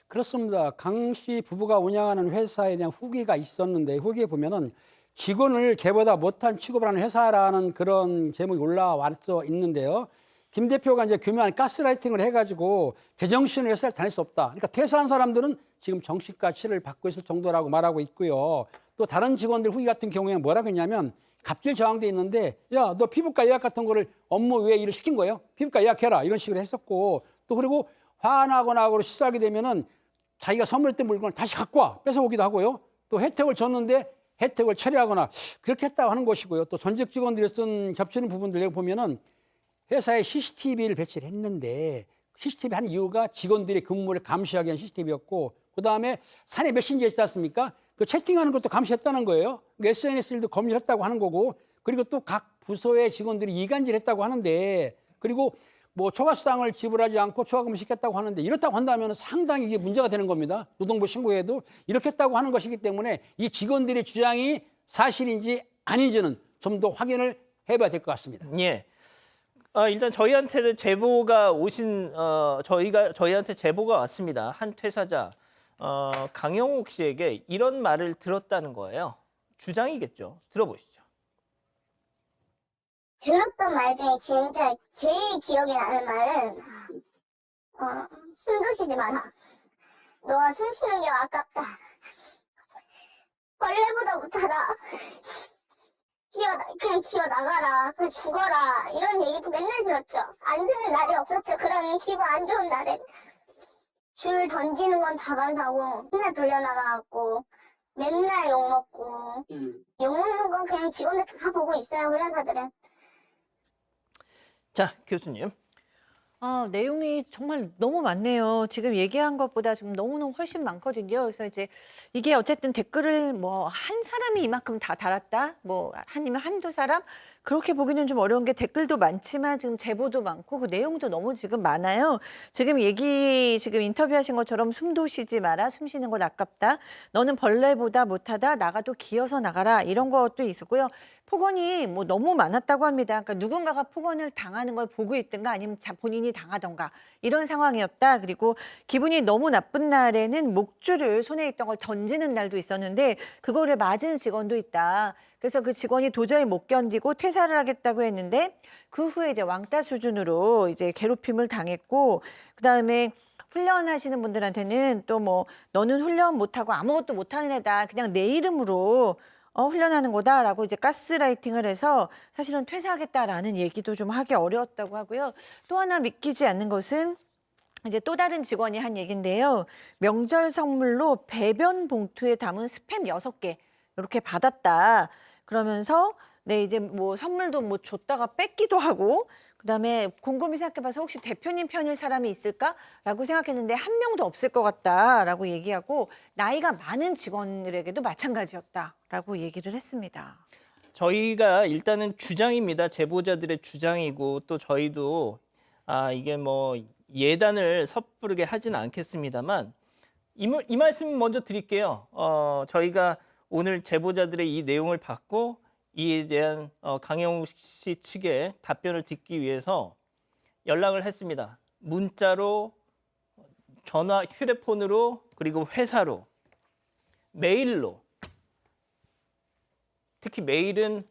그렇습니다. 강 씨 부부가 운영하는 회사에 대한 후기가 있었는데 후기에 보면은 직원을 개보다 못한 취급을 하는 회사라는 그런 제목이 올라와 있는데요. 김 대표가 이제 교묘한 가스라이팅을 해가지고 제정신으로 회사를 다닐 수 없다. 그러니까 퇴사한 사람들은 지금 정시가 치를 받고 있을 정도라고 말하고 있고요. 또 다른 직원들 후기 같은 경우에는 뭐라고 했냐면 갑질 저항돼 있는데 야, 너 피부과 예약 같은 거를 업무 외에 일을 시킨 거예요? 피부과 예약해라 이런 식으로 했었고 또 그리고 화나거나 실수하게 되면은 자기가 선물했던 물건을 다시 갖고 와 뺏어오기도 하고요. 또 혜택을 줬는데 혜택을 처리하거나 그렇게 했다고 하는 것이고요. 또 전직 직원들이 쓴 겹치는 부분들 여기 보면은 회사에 CCTV를 배치를 했는데 CCTV 한 이유가 직원들의 근무를 감시하기 위한 CCTV였고 그다음에 사내 메신저 있지 않습니까? 그 채팅하는 것도 감시했다는 거예요. SNS도 검열했다고 하는 거고 그리고 또 각 부서의 직원들이 이간질했다고 하는데 그리고 뭐 초과수당을 지불하지 않고 초과금을 시켰다고 하는데 이렇다고 한다면 상당히 이게 문제가 되는 겁니다. 노동부 신고에도 이렇게 했다고 하는 것이기 때문에 이 직원들의 주장이 사실인지 아닌지는 좀 더 확인을 해봐야 될 것 같습니다. 예. 일단 저희한테 제보가 저희한테 제보가 왔습니다. 한 퇴사자 강영욱 씨에게 이런 말을 들었다는 거예요. 주장이겠죠. 들어보시죠. 들었던 말 중에 진짜 제일 기억에 나는 말은 숨도 쉬지 마라. 너가 숨 쉬는 게 아깝다. 벌레보다 못하다. 그냥 기어나가라. 그냥 죽어라. 이런 얘기도 맨날 들었죠. 안 듣는 날이 없었죠. 그런 기분 안 좋은 날에. 줄 던지는 건 다반사고 맨날 불려나가갖고 맨날 욕먹고 욕먹는 건 그냥 직원들 다 보고 있어요. 훈련사들은. 자, 교수님. 내용이 정말 너무 많네요. 지금 얘기한 것보다 지금 너무너무 훨씬 많거든요. 그래서 이제 이게 어쨌든 댓글을 뭐 한 사람이 이만큼 다 달았다? 뭐 아니면 한두 사람? 그렇게 보기는 좀 어려운 게 댓글도 많지만 지금 제보도 많고 그 내용도 너무 지금 많아요. 지금 지금 인터뷰하신 것처럼 숨도 쉬지 마라. 숨 쉬는 건 아깝다. 너는 벌레보다 못하다. 나가도 기어서 나가라. 이런 것도 있었고요. 폭언이 뭐 너무 많았다고 합니다. 그러니까 누군가가 폭언을 당하는 걸 보고 있든가 아니면 본인이 당하던가 이런 상황이었다. 그리고 기분이 너무 나쁜 날에는 목줄을 손에 있던 걸 던지는 날도 있었는데 그거를 맞은 직원도 있다. 그래서 그 직원이 도저히 못 견디고 퇴사를 하겠다고 했는데 그 후에 이제 왕따 수준으로 이제 괴롭힘을 당했고 그다음에 훈련하시는 분들한테는 또 뭐 너는 훈련 못하고 아무것도 못하는 애다. 그냥 내 이름으로 훈련하는 거다라고 이제 가스라이팅을 해서 사실은 퇴사하겠다라는 얘기도 좀 하기 어려웠다고 하고요. 또 하나 믿기지 않는 것은 이제 또 다른 직원이 한 얘기인데요. 명절 선물로 배변 봉투에 담은 스팸 6개 이렇게 받았다. 그러면서 네 이제 뭐 선물도 뭐 줬다가 뺏기도 하고 그다음에 곰곰이 생각해봐서 혹시 대표님 편일 사람이 있을까라고 생각했는데 한 명도 없을 것 같다라고 얘기하고 나이가 많은 직원들에게도 마찬가지였다라고 얘기를 했습니다. 저희가 일단은 주장입니다. 제보자들의 주장이고 또 저희도 이게 뭐 예단을 섣부르게 하지는 않겠습니다만 이 말씀 먼저 드릴게요. 저희가 오늘 제보자들의 이 내용을 받고 이에 대한 강영욱 씨 측의 답변을 듣기 위해서 연락을 했습니다. 문자로, 전화, 휴대폰으로, 그리고 회사로, 메일로. 특히 메일은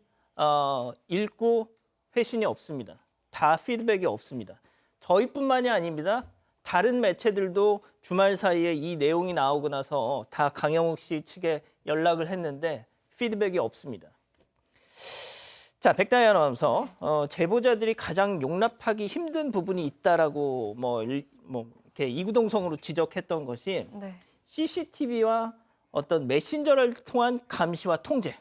읽고 회신이 없습니다. 다 피드백이 없습니다. 저희뿐만이 아닙니다. 다른 매체들도 주말 사이에 이 내용이 나오고 나서 다 강영욱 씨 측에 연락을 했는데 피드백이 없습니다. 자, 백다희 아나운서, 제보자들이 가장 용납하기 힘든 부분이 있다라고 이렇게 이구동성으로 지적했던 것이 CCTV와 어떤 메신저를 통한 감시와 통제.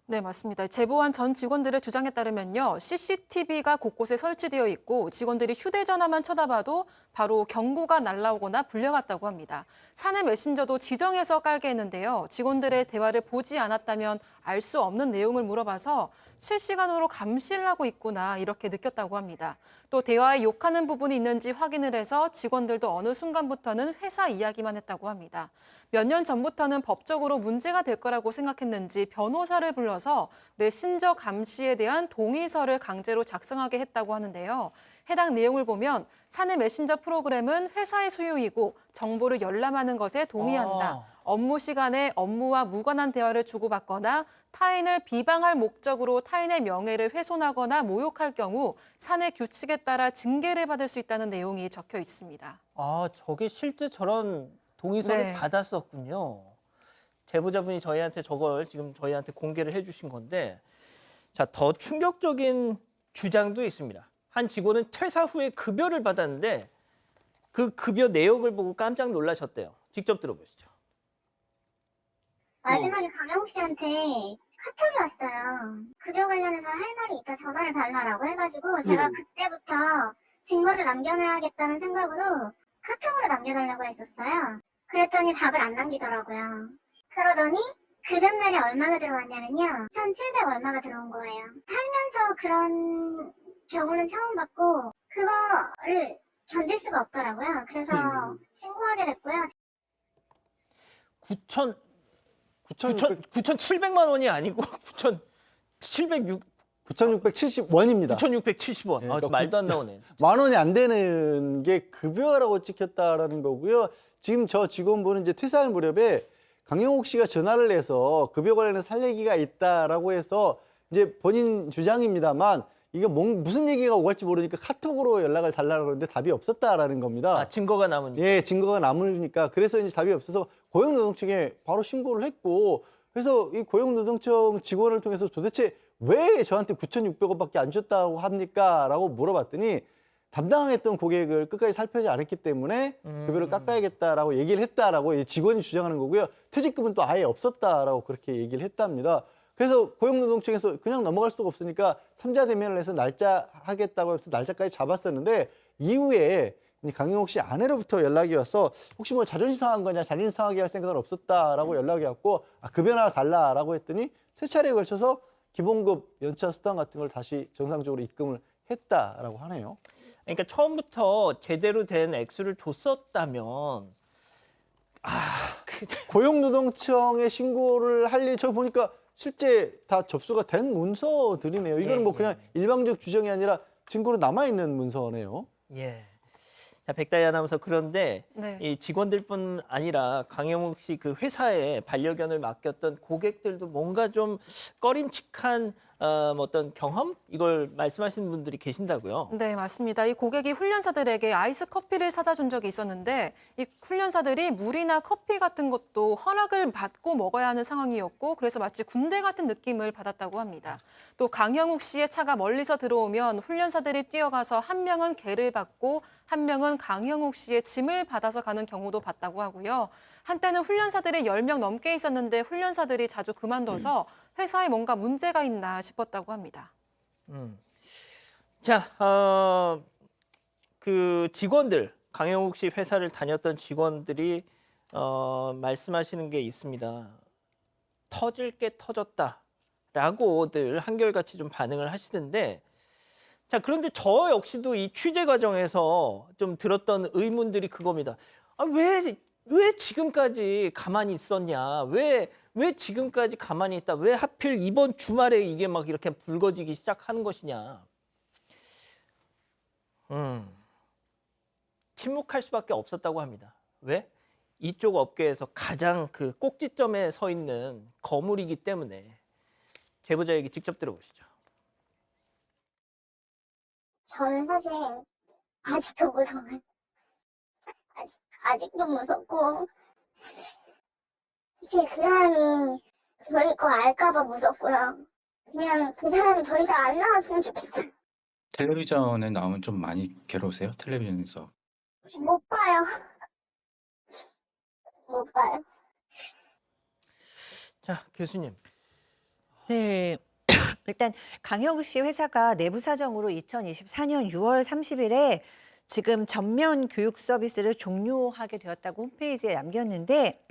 네, 맞습니다. 제보한 전 직원들의 주장에 따르면요. CCTV가 곳곳에 설치되어 있고 직원들이 휴대전화만 쳐다봐도 바로 경고가 날라오거나 불려갔다고 합니다. 사내 메신저도 지정해서 깔게 했는데요. 직원들의 대화를 보지 않았다면 알 수 없는 내용을 물어봐서 실시간으로 감시를 하고 있구나 이렇게 느꼈다고 합니다. 또 대화에 욕하는 부분이 있는지 확인을 해서 직원들도 어느 순간부터는 회사 이야기만 했다고 합니다. 몇 년 전부터는 법적으로 문제가 될 거라고 생각했는지 변호사를 불러서 메신저 감시에 대한 동의서를 강제로 작성하게 했다고 하는데요. 해당 내용을 보면 사내 메신저 프로그램은 회사의 소유이고 정보를 열람하는 것에 동의한다. 업무 시간에 업무와 무관한 대화를 주고받거나 타인을 비방할 목적으로 타인의 명예를 훼손하거나 모욕할 경우 사내 규칙에 따라 징계를 받을 수 있다는 내용이 적혀 있습니다. 아, 저게 실제 저런 동의서를 네. 받았었군요. 제보자분이 저희한테 저걸 지금 저희한테 공개를 해주신 건데, 자, 더 충격적인 주장도 있습니다. 한 직원은 퇴사 후에 급여를 받았는데 그 급여 내역을 보고 깜짝 놀라셨대요. 직접 들어보시죠. 마지막에 강영욱 씨한테 카톡이 왔어요. 급여 관련해서 할 말이 있다 전화를 달라라고 해가지고 제가 그때부터 증거를 남겨놔야겠다는 생각으로 카톡으로 남겨달라고 했었어요. 그랬더니 답을 안 남기더라고요. 그러더니 급여날이 얼마가 들어왔냐면요. 1,700 얼마가 들어온 거예요. 살면서 그런 경우는 처음 봤고 그거를 견딜 수가 없더라고요. 그래서 신고하게 됐고요. 9,700만 원이 아니고 9,670원입니다. 9,670원. 네, 아, 그러니까 말도 안 나오네. 만 원이 안 되는 게 급여라고 찍혔다라는 거고요. 지금 저 직원분은 이제 퇴사할 무렵에 강영욱 씨가 전화를 해서 급여 관련해서 할 얘기가 있다라고 해서 이제 본인 주장입니다만 이게 무슨 얘기가 오갈지 모르니까 카톡으로 연락을 달라고 그러는데 답이 없었다라는 겁니다. 아, 증거가 남으니까. 예, 증거가 남으니까 그래서 이제 답이 없어서 고용노동청에 바로 신고를 했고 그래서 이 고용노동청 직원을 통해서 도대체 왜 저한테 9,600원밖에 안 줬다고 합니까? 라고 물어봤더니 담당했던 고객을 끝까지 살펴지 않았기 때문에 급여를 깎아야겠다라고 얘기를 했다라고 이 직원이 주장하는 거고요. 퇴직금은 또 아예 없었다라고 그렇게 얘기를 했답니다. 그래서 고용노동청에서 그냥 넘어갈 수가 없으니까 삼자 대면을 해서 날짜 하겠다고 해서 날짜까지 잡았었는데 이후에 강영욱 씨 아내로부터 연락이 와서 혹시 뭐 자존심 상한 거냐, 자존심 상하게 할 생각은 없었다라고 연락이 왔고 급여나 달라라고 했더니 세 차례에 걸쳐서 기본급 연차 수당 같은 걸 다시 정상적으로 입금을 했다라고 하네요. 그러니까 처음부터 제대로 된 액수를 줬었다면 고용노동청에 신고를 할 일 저 보니까 실제 다 접수가 된 문서들이네요. 이거는 뭐 그냥 일방적 주장이 아니라 증거로 남아있는 문서네요. 예. 자, 백다희 아나운서, 그런데 네. 이 직원들뿐 아니라 강영욱 씨 그 회사에 반려견을 맡겼던 고객들도 뭔가 좀 꺼림칙한 어떤 경험 이걸 말씀하시는 분들이 계신다고요. 네, 맞습니다. 이 고객이 훈련사들에게 아이스 커피를 사다 준 적이 있었는데 이 훈련사들이 물이나 커피 같은 것도 허락을 받고 먹어야 하는 상황이었고 그래서 마치 군대 같은 느낌을 받았다고 합니다. 또 강영욱 씨의 차가 멀리서 들어오면 훈련사들이 뛰어가서 한 명은 개를 받고 한 명은 강영욱 씨의 짐을 받아서 가는 경우도 봤다고 하고요. 한때는 훈련사들이 10명 넘게 있었는데 훈련사들이 자주 그만둬서 회사에 뭔가 문제가 있나 싶었다고 합니다. 자, 그 직원들, 강영욱 씨 회사를 다녔던 직원들이 말씀하시는 게 있습니다. 터질 게 터졌다라고들 한결같이 좀 반응을 하시는데, 자, 그런데 저 역시도 이 취재 과정에서 좀 들었던 의문들이 그겁니다. 왜 지금까지 가만히 있었냐? 왜 지금까지 가만히 있다? 왜 하필 이번 주말에 이게 막 이렇게 불거지기 시작하는 것이냐? 침묵할 수밖에 없었다고 합니다. 왜? 이쪽 업계에서 가장 그 꼭지점에 서 있는 거물이기 때문에. 제보자 얘기 직접 들어보시죠. 저는 사실 아직도 무서워요. 아직도 무섭고 사실 그 사람이 저희 거 알까봐 무섭고요. 그냥 그 사람이 더 이상 안 나왔으면 좋겠어요. 텔레비전에 나오면 좀 많이 괴로우세요? 텔레비전에서. 못 봐요. 못 봐요. 자, 교수님. 네. 일단 강형욱 씨 회사가 내부 사정으로 2024년 6월 30일에 지금 전면 교육 서비스를 종료하게 되었다고 홈페이지에 남겼는데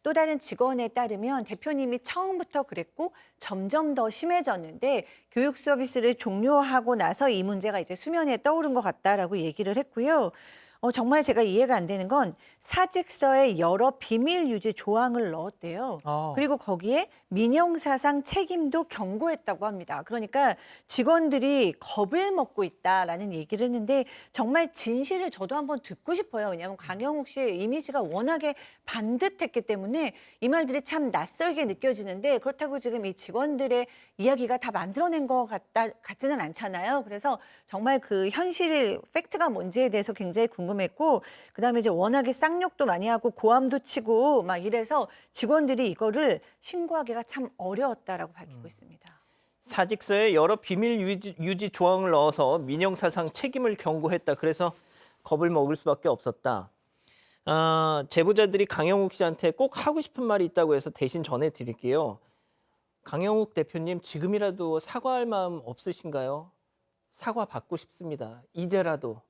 또 다른 직원에 따르면 대표님이 처음부터 그랬고 점점 더 심해졌는데 교육 서비스를 종료하고 나서 이 문제가 이제 수면에 떠오른 것 같다라고 얘기를 했고요. 정말 제가 이해가 안 되는 건 사직서에 여러 비밀 유지 조항을 넣었대요. 그리고 거기에 민영사상 책임도 경고했다고 합니다. 그러니까 직원들이 겁을 먹고 있다라는 얘기를 했는데 정말 진실을 저도 한번 듣고 싶어요. 왜냐하면 강형욱 씨의 이미지가 워낙에 반듯했기 때문에 이 말들이 참 낯설게 느껴지는데 그렇다고 지금 이 직원들의 이야기가 다 만들어낸 것 같지는 않잖아요. 그래서 정말 그 현실 팩트가 뭔지에 대해서 굉장히 궁금했고 그다음에 이제 워낙에 쌍욕도 많이 하고 고함도 치고 막 이래서 직원들이 이거를 신고하기가 참 어려웠다라고 밝히고 있습니다. 사직서에 여러 비밀 유지 조항을 넣어서 민영사상 책임을 경고했다. 그래서 겁을 먹을 수밖에 없었다. 제보자들이 강형욱 씨한테 꼭 하고 싶은 말이 있다고 해서 대신 전해드릴게요. 강형욱 대표님 지금이라도 사과할 마음 없으신가요? 사과 받고 싶습니다. 이제라도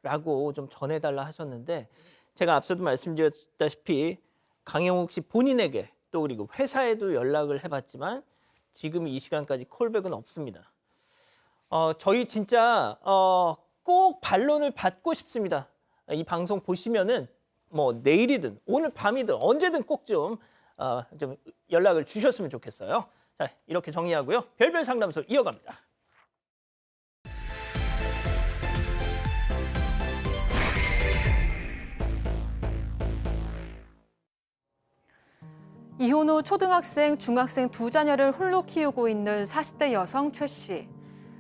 라고 좀 전해달라 하셨는데 제가 앞서도 말씀드렸다시피 강형욱 씨 본인에게 또 그리고 회사에도 연락을 해봤지만 지금 이 시간까지 콜백은 없습니다. 저희 진짜 꼭 반론을 받고 싶습니다. 이 방송 보시면은 뭐 내일이든 오늘 밤이든 언제든 꼭 좀 연락을 주셨으면 좋겠어요. 자, 이렇게 정리하고요. 별별 상담소 이어갑니다. 이혼 후 초등학생, 중학생 두 자녀를 홀로 키우고 있는 40대 여성 최 씨.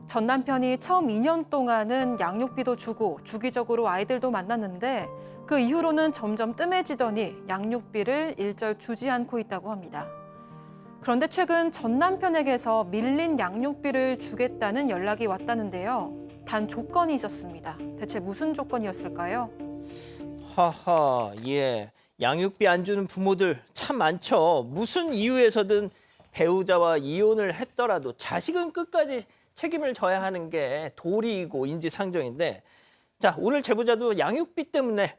전 남편이 처음 2년 동안은 양육비도 주고 주기적으로 아이들도 만났는데 그 이후로는 점점 뜸해지더니 양육비를 일절 주지 않고 있다고 합니다. 그런데 최근 전 남편에게서 밀린 양육비를 주겠다는 연락이 왔다는데요. 단 조건이 있었습니다. 대체 무슨 조건이었을까요? 하하, 예. 양육비 안 주는 부모들 참 많죠. 무슨 이유에서든 배우자와 이혼을 했더라도 자식은 끝까지 책임을 져야 하는 게 도리이고 인지상정인데 자, 오늘 제보자도 양육비 때문에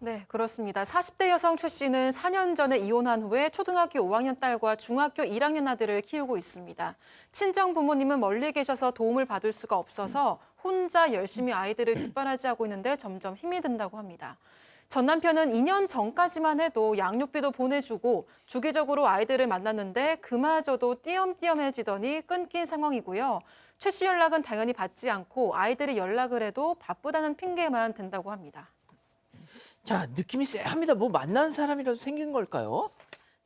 네, 그렇습니다. 40대 여성 최 씨는 4년 전에 이혼한 후에 초등학교 5학년 딸과 중학교 1학년 아들을 키우고 있습니다. 친정 부모님은 멀리 계셔서 도움을 받을 수가 없어서 혼자 열심히 아이들을 뒷바라지 하고 있는데 점점 힘이 든다고 합니다. 전 남편은 2년 전까지만 해도 양육비도 보내주고 주기적으로 아이들을 만났는데 그마저도 띄엄띄엄해지더니 끊긴 상황이고요. 최 씨 연락은 당연히 받지 않고 아이들이 연락을 해도 바쁘다는 핑계만 댄다고 합니다. 자, 느낌이 쎄합니다. 뭐 만난 사람이라도 생긴 걸까요?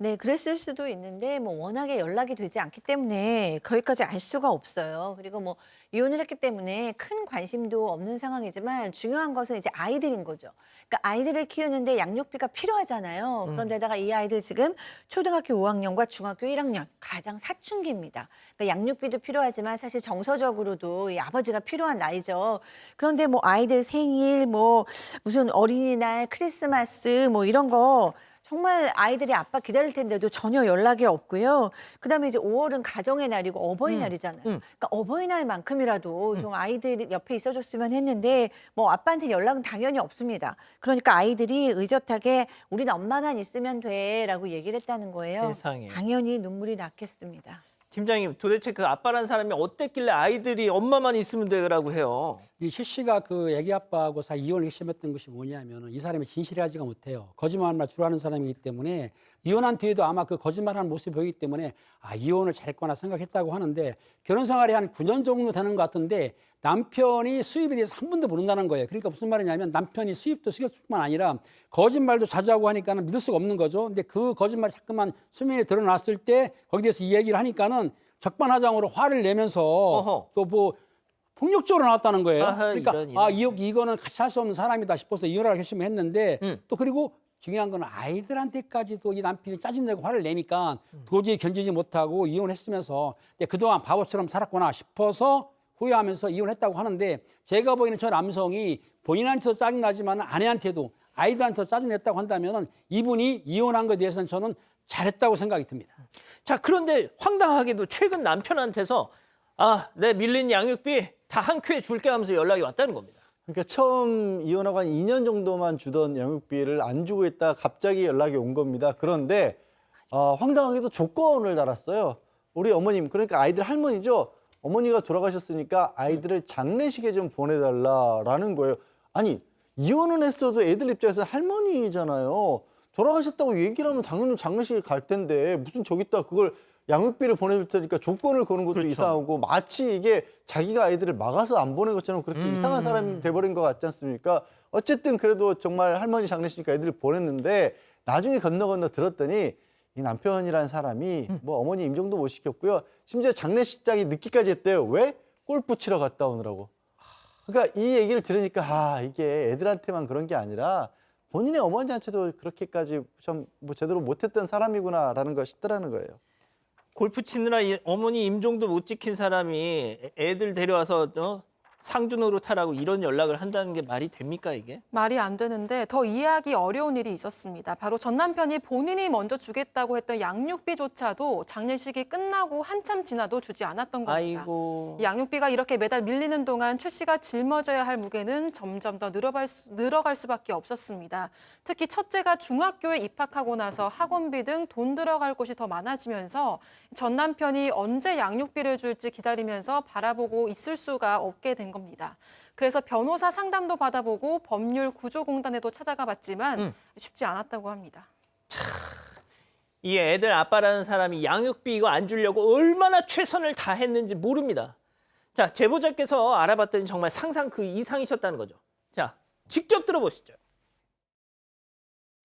네, 그랬을 수도 있는데 뭐 워낙에 연락이 되지 않기 때문에 거기까지 알 수가 없어요. 그리고 뭐 이혼을 했기 때문에 큰 관심도 없는 상황이지만 중요한 것은 이제 아이들인 거죠. 그러니까 아이들을 키우는데 양육비가 필요하잖아요. 그런데다가 이 아이들 지금 초등학교 5학년과 중학교 1학년 가장 사춘기입니다. 그러니까 양육비도 필요하지만 사실 정서적으로도 이 아버지가 필요한 나이죠. 그런데 뭐 아이들 생일, 뭐 무슨 어린이날, 크리스마스 뭐 이런 거 정말 아이들이 아빠 기다릴 텐데도 전혀 연락이 없고요. 그다음에 이제 5월은 가정의 날이고 어버이날이잖아요. 그러니까 어버이날만큼이라도 좀 아이들 옆에 있어줬으면 했는데 뭐 아빠한테 연락은 당연히 없습니다. 그러니까 아이들이 의젓하게 우린 엄마만 있으면 돼라고 얘기를 했다는 거예요. 세상에. 당연히 눈물이 났겠습니다. 팀장님, 도대체 그 아빠란 사람이 어땠길래 아이들이 엄마만 있으면 되라고 해요? 이 최 씨가 그 애기 아빠하고 이혼을 핵심했던 것이 뭐냐면은 이 사람이 진실하지가 못해요. 거짓말만 주로 하는 사람이기 때문에 이혼한 뒤에도 아마 그 거짓말하는 모습이 보이기 때문에 이혼을 잘했거나 생각했다고 하는데 결혼 생활이 한 9년 정도 되는 것 같은데 남편이 수입에 대해서 한 번도 모른다는 거예요. 그러니까 무슨 말이냐면 남편이 수입뿐만 아니라 거짓말도 자주 하고 하니까는 믿을 수가 없는 거죠. 근데 그 거짓말이 자꾸만 수면에 드러났을 때 거기에 대해서 이 얘기를 하니까는 적반하장으로 화를 내면서 또 뭐 폭력적으로 나왔다는 거예요. 아하, 그러니까 이런. 이거는 같이 살 수 없는 사람이다 싶어서 이혼을 결심을 했는데 또 그리고 중요한 건 아이들한테까지도 이 남편이 짜증내고 화를 내니까 도저히 견디지 못하고 이혼했으면서 그동안 바보처럼 살았구나 싶어서 후회하면서 이혼했다고 하는데 제가 보기에는 저 남성이 본인한테도 짜증나지만 아내한테도 아이들한테도 짜증냈다고 한다면 이분이 이혼한 것에 대해서는 저는 잘했다고 생각이 듭니다. 자, 그런데 황당하게도 최근 남편한테서 내 밀린 양육비 다 한 큐에 줄게 하면서 연락이 왔다는 겁니다. 그러니까 처음 이혼하고 한 2년 정도만 주던 양육비를 안 주고 있다 갑자기 연락이 온 겁니다. 그런데 황당하게도 조건을 달았어요. 우리 어머님, 그러니까 아이들 할머니죠. 어머니가 돌아가셨으니까 아이들을 장례식에 좀 보내달라라는 거예요. 아니, 이혼은 했어도 애들 입장에서 할머니잖아요. 돌아가셨다고 얘기를 하면 당연히 장례식에 갈 텐데 무슨 저기다 그걸 양육비를 보내줄 테니까 조건을 거는 것도 그렇죠. 이상하고 마치 이게 자기가 아이들을 막아서 안 보낸 것처럼 그렇게 이상한 사람이 돼버린 것 같지 않습니까? 어쨌든 그래도 정말 할머니 장례식이니까 애들을 보냈는데 나중에 건너 들었더니 이 남편이라는 사람이 뭐 어머니 임종도 못 시켰고요. 심지어 장례식장이 늦게까지 했대요. 왜? 골프 치러 갔다 오느라고. 그러니까 이 얘기를 들으니까 이게 애들한테만 그런 게 아니라 본인의 어머니한테도 그렇게까지 좀 뭐 제대로 못했던 사람이구나라는 걸 싶더라는 거예요. 골프 치느라 어머니 임종도 못 지킨 사람이 애들 데려와서 상주 노릇하라고 이런 연락을 한다는 게 말이 됩니까, 이게? 말이 안 되는데 더 이해하기 어려운 일이 있었습니다. 바로 전 남편이 본인이 먼저 주겠다고 했던 양육비조차도 장례식이 끝나고 한참 지나도 주지 않았던 겁니다. 아이고. 이 양육비가 이렇게 매달 밀리는 동안 최 씨가 짊어져야 할 무게는 점점 더 늘어갈 수밖에 없었습니다. 특히 첫째가 중학교에 입학하고 나서 학원비 등 돈 들어갈 곳이 더 많아지면서 전 남편이 언제 양육비를 줄지 기다리면서 바라보고 있을 수가 없게 된 겁니다. 그래서 변호사 상담도 받아보고 법률구조공단에도 찾아가 봤지만 쉽지 않았다고 합니다. 이 애들 아빠라는 사람이 양육비 이거 안 주려고 얼마나 최선을 다했는지 모릅니다. 자, 제보자께서 알아봤더니 정말 상상 그 이상이셨다는 거죠. 자, 직접 들어보시죠.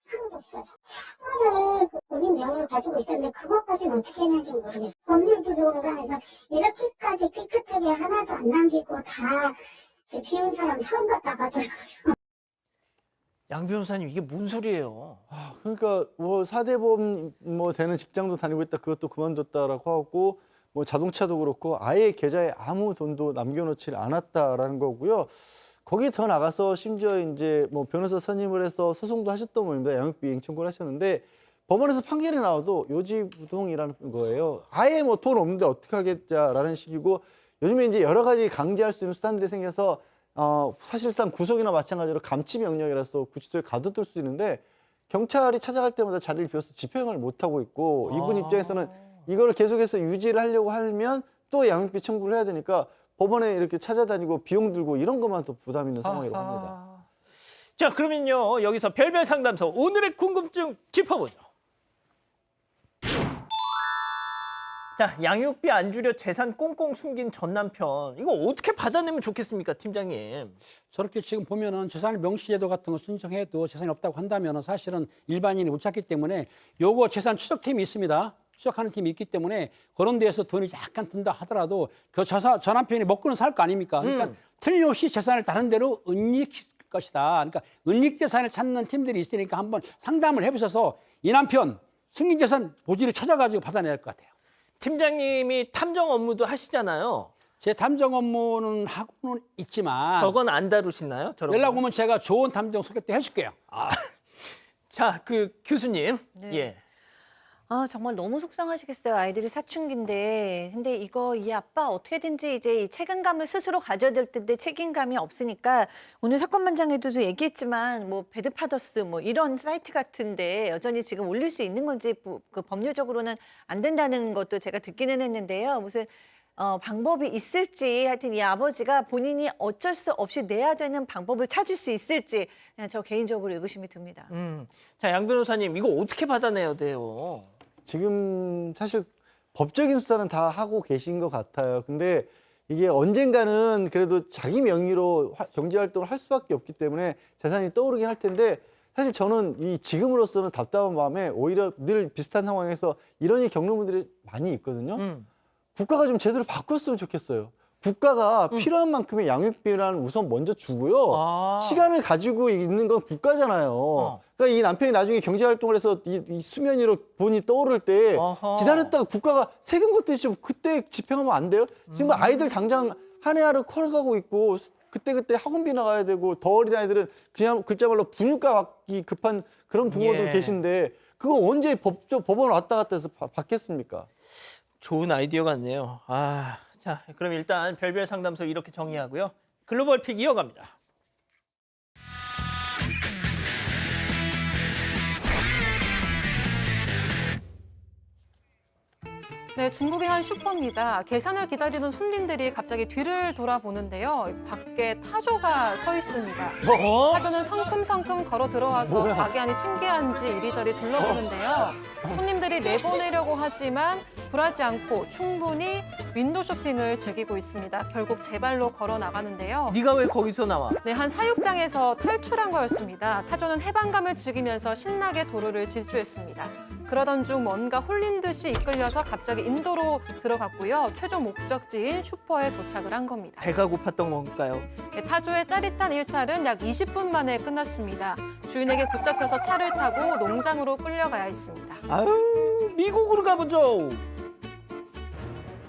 하나도 없어요. 차고를 본인 명의로 가지고 있었는데 그것까지는 어떻게 했는지 모르겠어요. 법률구조공단에서 이렇게까지 깨끗하게 하나도 안 남기고 다 비운 사람 처음 봤다고 하더라고요. 양 변호사님, 이게 뭔 소리예요? 그러니까 뭐 사대보험 뭐 되는 직장도 다니고 있다 그것도 그만뒀다라고 하고 뭐 자동차도 그렇고 아예 계좌에 아무 돈도 남겨놓지 않았다라는 거고요. 거기 더 나가서 심지어 이제 뭐 변호사 선임을 해서 소송도 하셨던 모입니다. 양육비 이행 청구를 하셨는데 법원에서 판결이 나와도 요지부동이라는 거예요. 아예 뭐 돈 없는데 어떻게 하겠자라는 식이고 요즘에 이제 여러 가지 강제할 수 있는 수단들이 생겨서 사실상 구속이나 마찬가지로 감치 명령이라서 구치소에 가둬둘 수 있는데 경찰이 찾아갈 때마다 자리를 비워서 집행을 못 하고 있고 이분 입장에서는 이걸 계속해서 유지를 하려고 하면 또 양육비 청구를 해야 되니까 법원에 이렇게 찾아다니고 비용 들고 이런 것만 더 부담 있는 상황이라고 합니다. 자, 그러면요, 여기서 별별 상담소 오늘의 궁금증 짚어보죠. 자, 양육비 안 주려 재산 꽁꽁 숨긴 전 남편, 이거 어떻게 받아내면 좋겠습니까, 팀장님? 저렇게 지금 보면은 재산 명시제도 같은 거 신청해도 재산이 없다고 한다면 사실은 일반인이 못 찾기 때문에 요거 재산 추적팀이 있습니다. 추적하는 팀이 있기 때문에 그런 데에서 돈이 약간 든다 하더라도 그 저 남편이 먹고는 살 거 아닙니까? 그러니까 틀림없이 재산을 다른 데로 은닉시킬 것이다. 그러니까 은닉 재산을 찾는 팀들이 있으니까 한번 상담을 해보셔서 이 남편 숨긴 재산 보지를 찾아가지고 받아내야 할 것 같아요. 팀장님이 탐정 업무도 하시잖아요. 제 탐정 업무는 하고는 있지만 저건 안 다루시나요? 저런 연락 거? 오면 제가 좋은 탐정 소개팅 해줄게요. 자, 그 교수님, 예. 정말 너무 속상하시겠어요. 아이들이 사춘기인데. 근데 이거 이 아빠 어떻게든지 이제 이 책임감을 스스로 가져야 될 텐데 책임감이 없으니까 오늘 사건만장에도 얘기했지만 뭐 배드파더스 뭐 이런 사이트 같은데 여전히 지금 올릴 수 있는 건지 그 법률적으로는 안 된다는 것도 제가 듣기는 했는데요. 무슨 방법이 있을지 하여튼 이 아버지가 본인이 어쩔 수 없이 내야 되는 방법을 찾을 수 있을지 그냥 저 개인적으로 의구심이 듭니다. 자, 양 변호사님, 이거 어떻게 받아내야 돼요? 지금 사실 법적인 수사는 다 하고 계신 것 같아요. 근데 이게 언젠가는 그래도 자기 명의로 경제 활동을 할 수밖에 없기 때문에 재산이 떠오르긴 할 텐데 사실 저는 이 지금으로서는 답답한 마음에 오히려 늘 비슷한 상황에서 이런 일 겪는 분들이 많이 있거든요. 국가가 좀 제대로 바꿨으면 좋겠어요. 국가가 필요한 만큼의 양육비를 우선 먼저 주고요. 시간을 가지고 있는 건 국가잖아요. 그러니까 이 남편이 나중에 경제활동을 해서 이 수면 위로 돈이 떠오를 때 기다렸다가 국가가 세금 걷듯이 좀 그때 집행하면 안 돼요? 지금 아이들 당장 한 해 하루 커가고 있고 그때 학원비 나가야 되고 더 어린 아이들은 그냥 글자말로 분유가 받기 급한 그런 부모들 계신데 그거 언제 법원 왔다 갔다 해서 받겠습니까? 좋은 아이디어 같네요. 자, 그럼 일단 별별 상담소 이렇게 정리하고요. 글로벌 픽 이어갑니다. 네, 중국의 한 슈퍼입니다. 계산을 기다리는 손님들이 갑자기 뒤를 돌아보는데요. 밖에 타조가 서 있습니다. 타조는 성큼성큼 걸어 들어와서 가게 안이 신기한지 이리저리 둘러보는데요. 손님들이 내보내려고 하지만 굴하지 않고 충분히 윈도우 쇼핑을 즐기고 있습니다. 결국 제 발로 걸어 나가는데요. 네가 왜 거기서 나와? 네, 한 사육장에서 탈출한 거였습니다. 타조는 해방감을 즐기면서 신나게 도로를 질주했습니다. 그러던 중 뭔가 홀린 듯이 이끌려서 갑자기 인도로 들어갔고요. 최종 목적지인 슈퍼에 도착을 한 겁니다. 배가 고팠던 건가요? 네, 타조의 짜릿한 일탈은 약 20분 만에 끝났습니다. 주인에게 붙잡혀서 차를 타고 농장으로 끌려가야 했습니다. 아유, 미국으로 가보죠.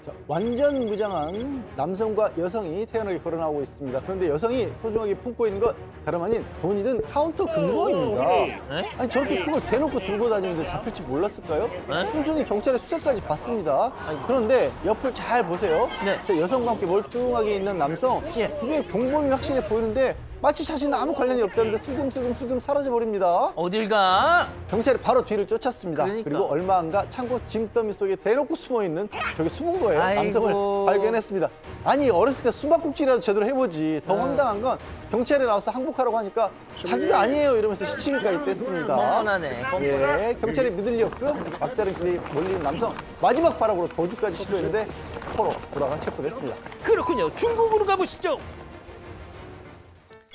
자, 완전 무장한 남성과 여성이 태연하게 걸어나오고 있습니다. 그런데 여성이 소중하게 품고 있는 것 다름 아닌 돈이든 카운터 금고입니다. 네? 아니 저렇게 큰 걸 대놓고 들고 다니는데 잡힐지 몰랐을까요? 네? 꾸준히 경찰의 수사까지 받습니다. 그런데 옆을 잘 보세요. 네. 저 여성과 함께 멀뚱하게 있는 남성, 예. 그게 경범이 확실해 보이는데 마치 자신은 아무 관련이 없다는데 슬금슬금 사라져버립니다. 어딜 가? 경찰이 바로 뒤를 쫓았습니다. 그러니까. 그리고 얼마 안 가 창고 짐더미 속에 대놓고 숨어있는 저기 숨은 거예요. 아이고. 남성을 발견했습니다. 아니 어렸을 때 숨바꼭질이라도 제대로 해보지. 더 황당한 건 경찰에 나와서 항복하라고 하니까 자기가 아니에요 이러면서 시치미까지 뗐습니다. 뻔하네. 예, 경찰이 믿을 리 없고 막다른 길에 몰린 남성 마지막 발악으로 도주까지 시도했는데 포로 돌아가 체포됐습니다. 그렇군요. 중국으로 가보시죠.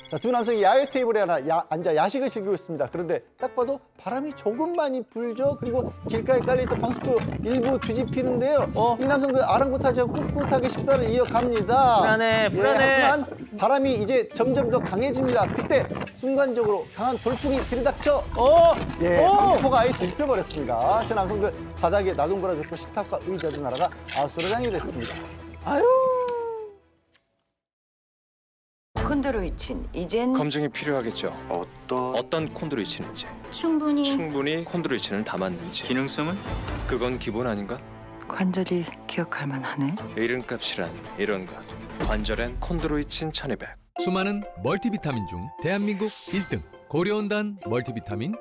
자, 두 남성이 야외 테이블에 앉아 야식을 즐기고 있습니다. 그런데 딱 봐도 바람이 조금 많이 불죠. 그리고 길가에 깔려있던 방석도 일부 뒤집히는데요. 이 남성들 아랑곳하지 않고 꿋꿋하게 식사를 이어갑니다. 불안해, 불안해. 예, 하지만 바람이 이제 점점 더 강해집니다. 그때 순간적으로 강한 돌풍이 들이닥쳐 방석포가 아예 뒤집혀버렸습니다. 세 남성들 바닥에 나동거라졌고 식탁과 의자도 날아가 아수라장이 됐습니다. 아유. 콘드로이친 이젠 검증이 필요하겠죠. 어떤 콘드로이친인지, 충분히 콘드로이친을 담았는지. 기능성은? 그건 기본 아닌가? 관절이 기억할 만하네. 이름값이란 이런 것. 관절엔 콘드로이친 1200. 수많은 멀티비타민 중 대한민국 1등 고려온단 멀티비타민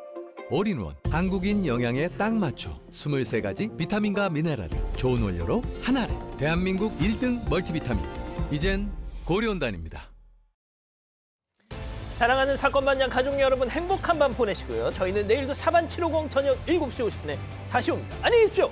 올인원. 한국인 영양에 딱 맞춰 23가지 비타민과 미네랄을 좋은 원료로 하나를. 대한민국 1등 멀티비타민. 이젠 고려온단입니다. 사랑하는 사건반장 가족 여러분 행복한 밤 보내시고요. 저희는 내일도 4반 750 저녁 7시 50분에 다시 옵니다. 안녕히 계십시오.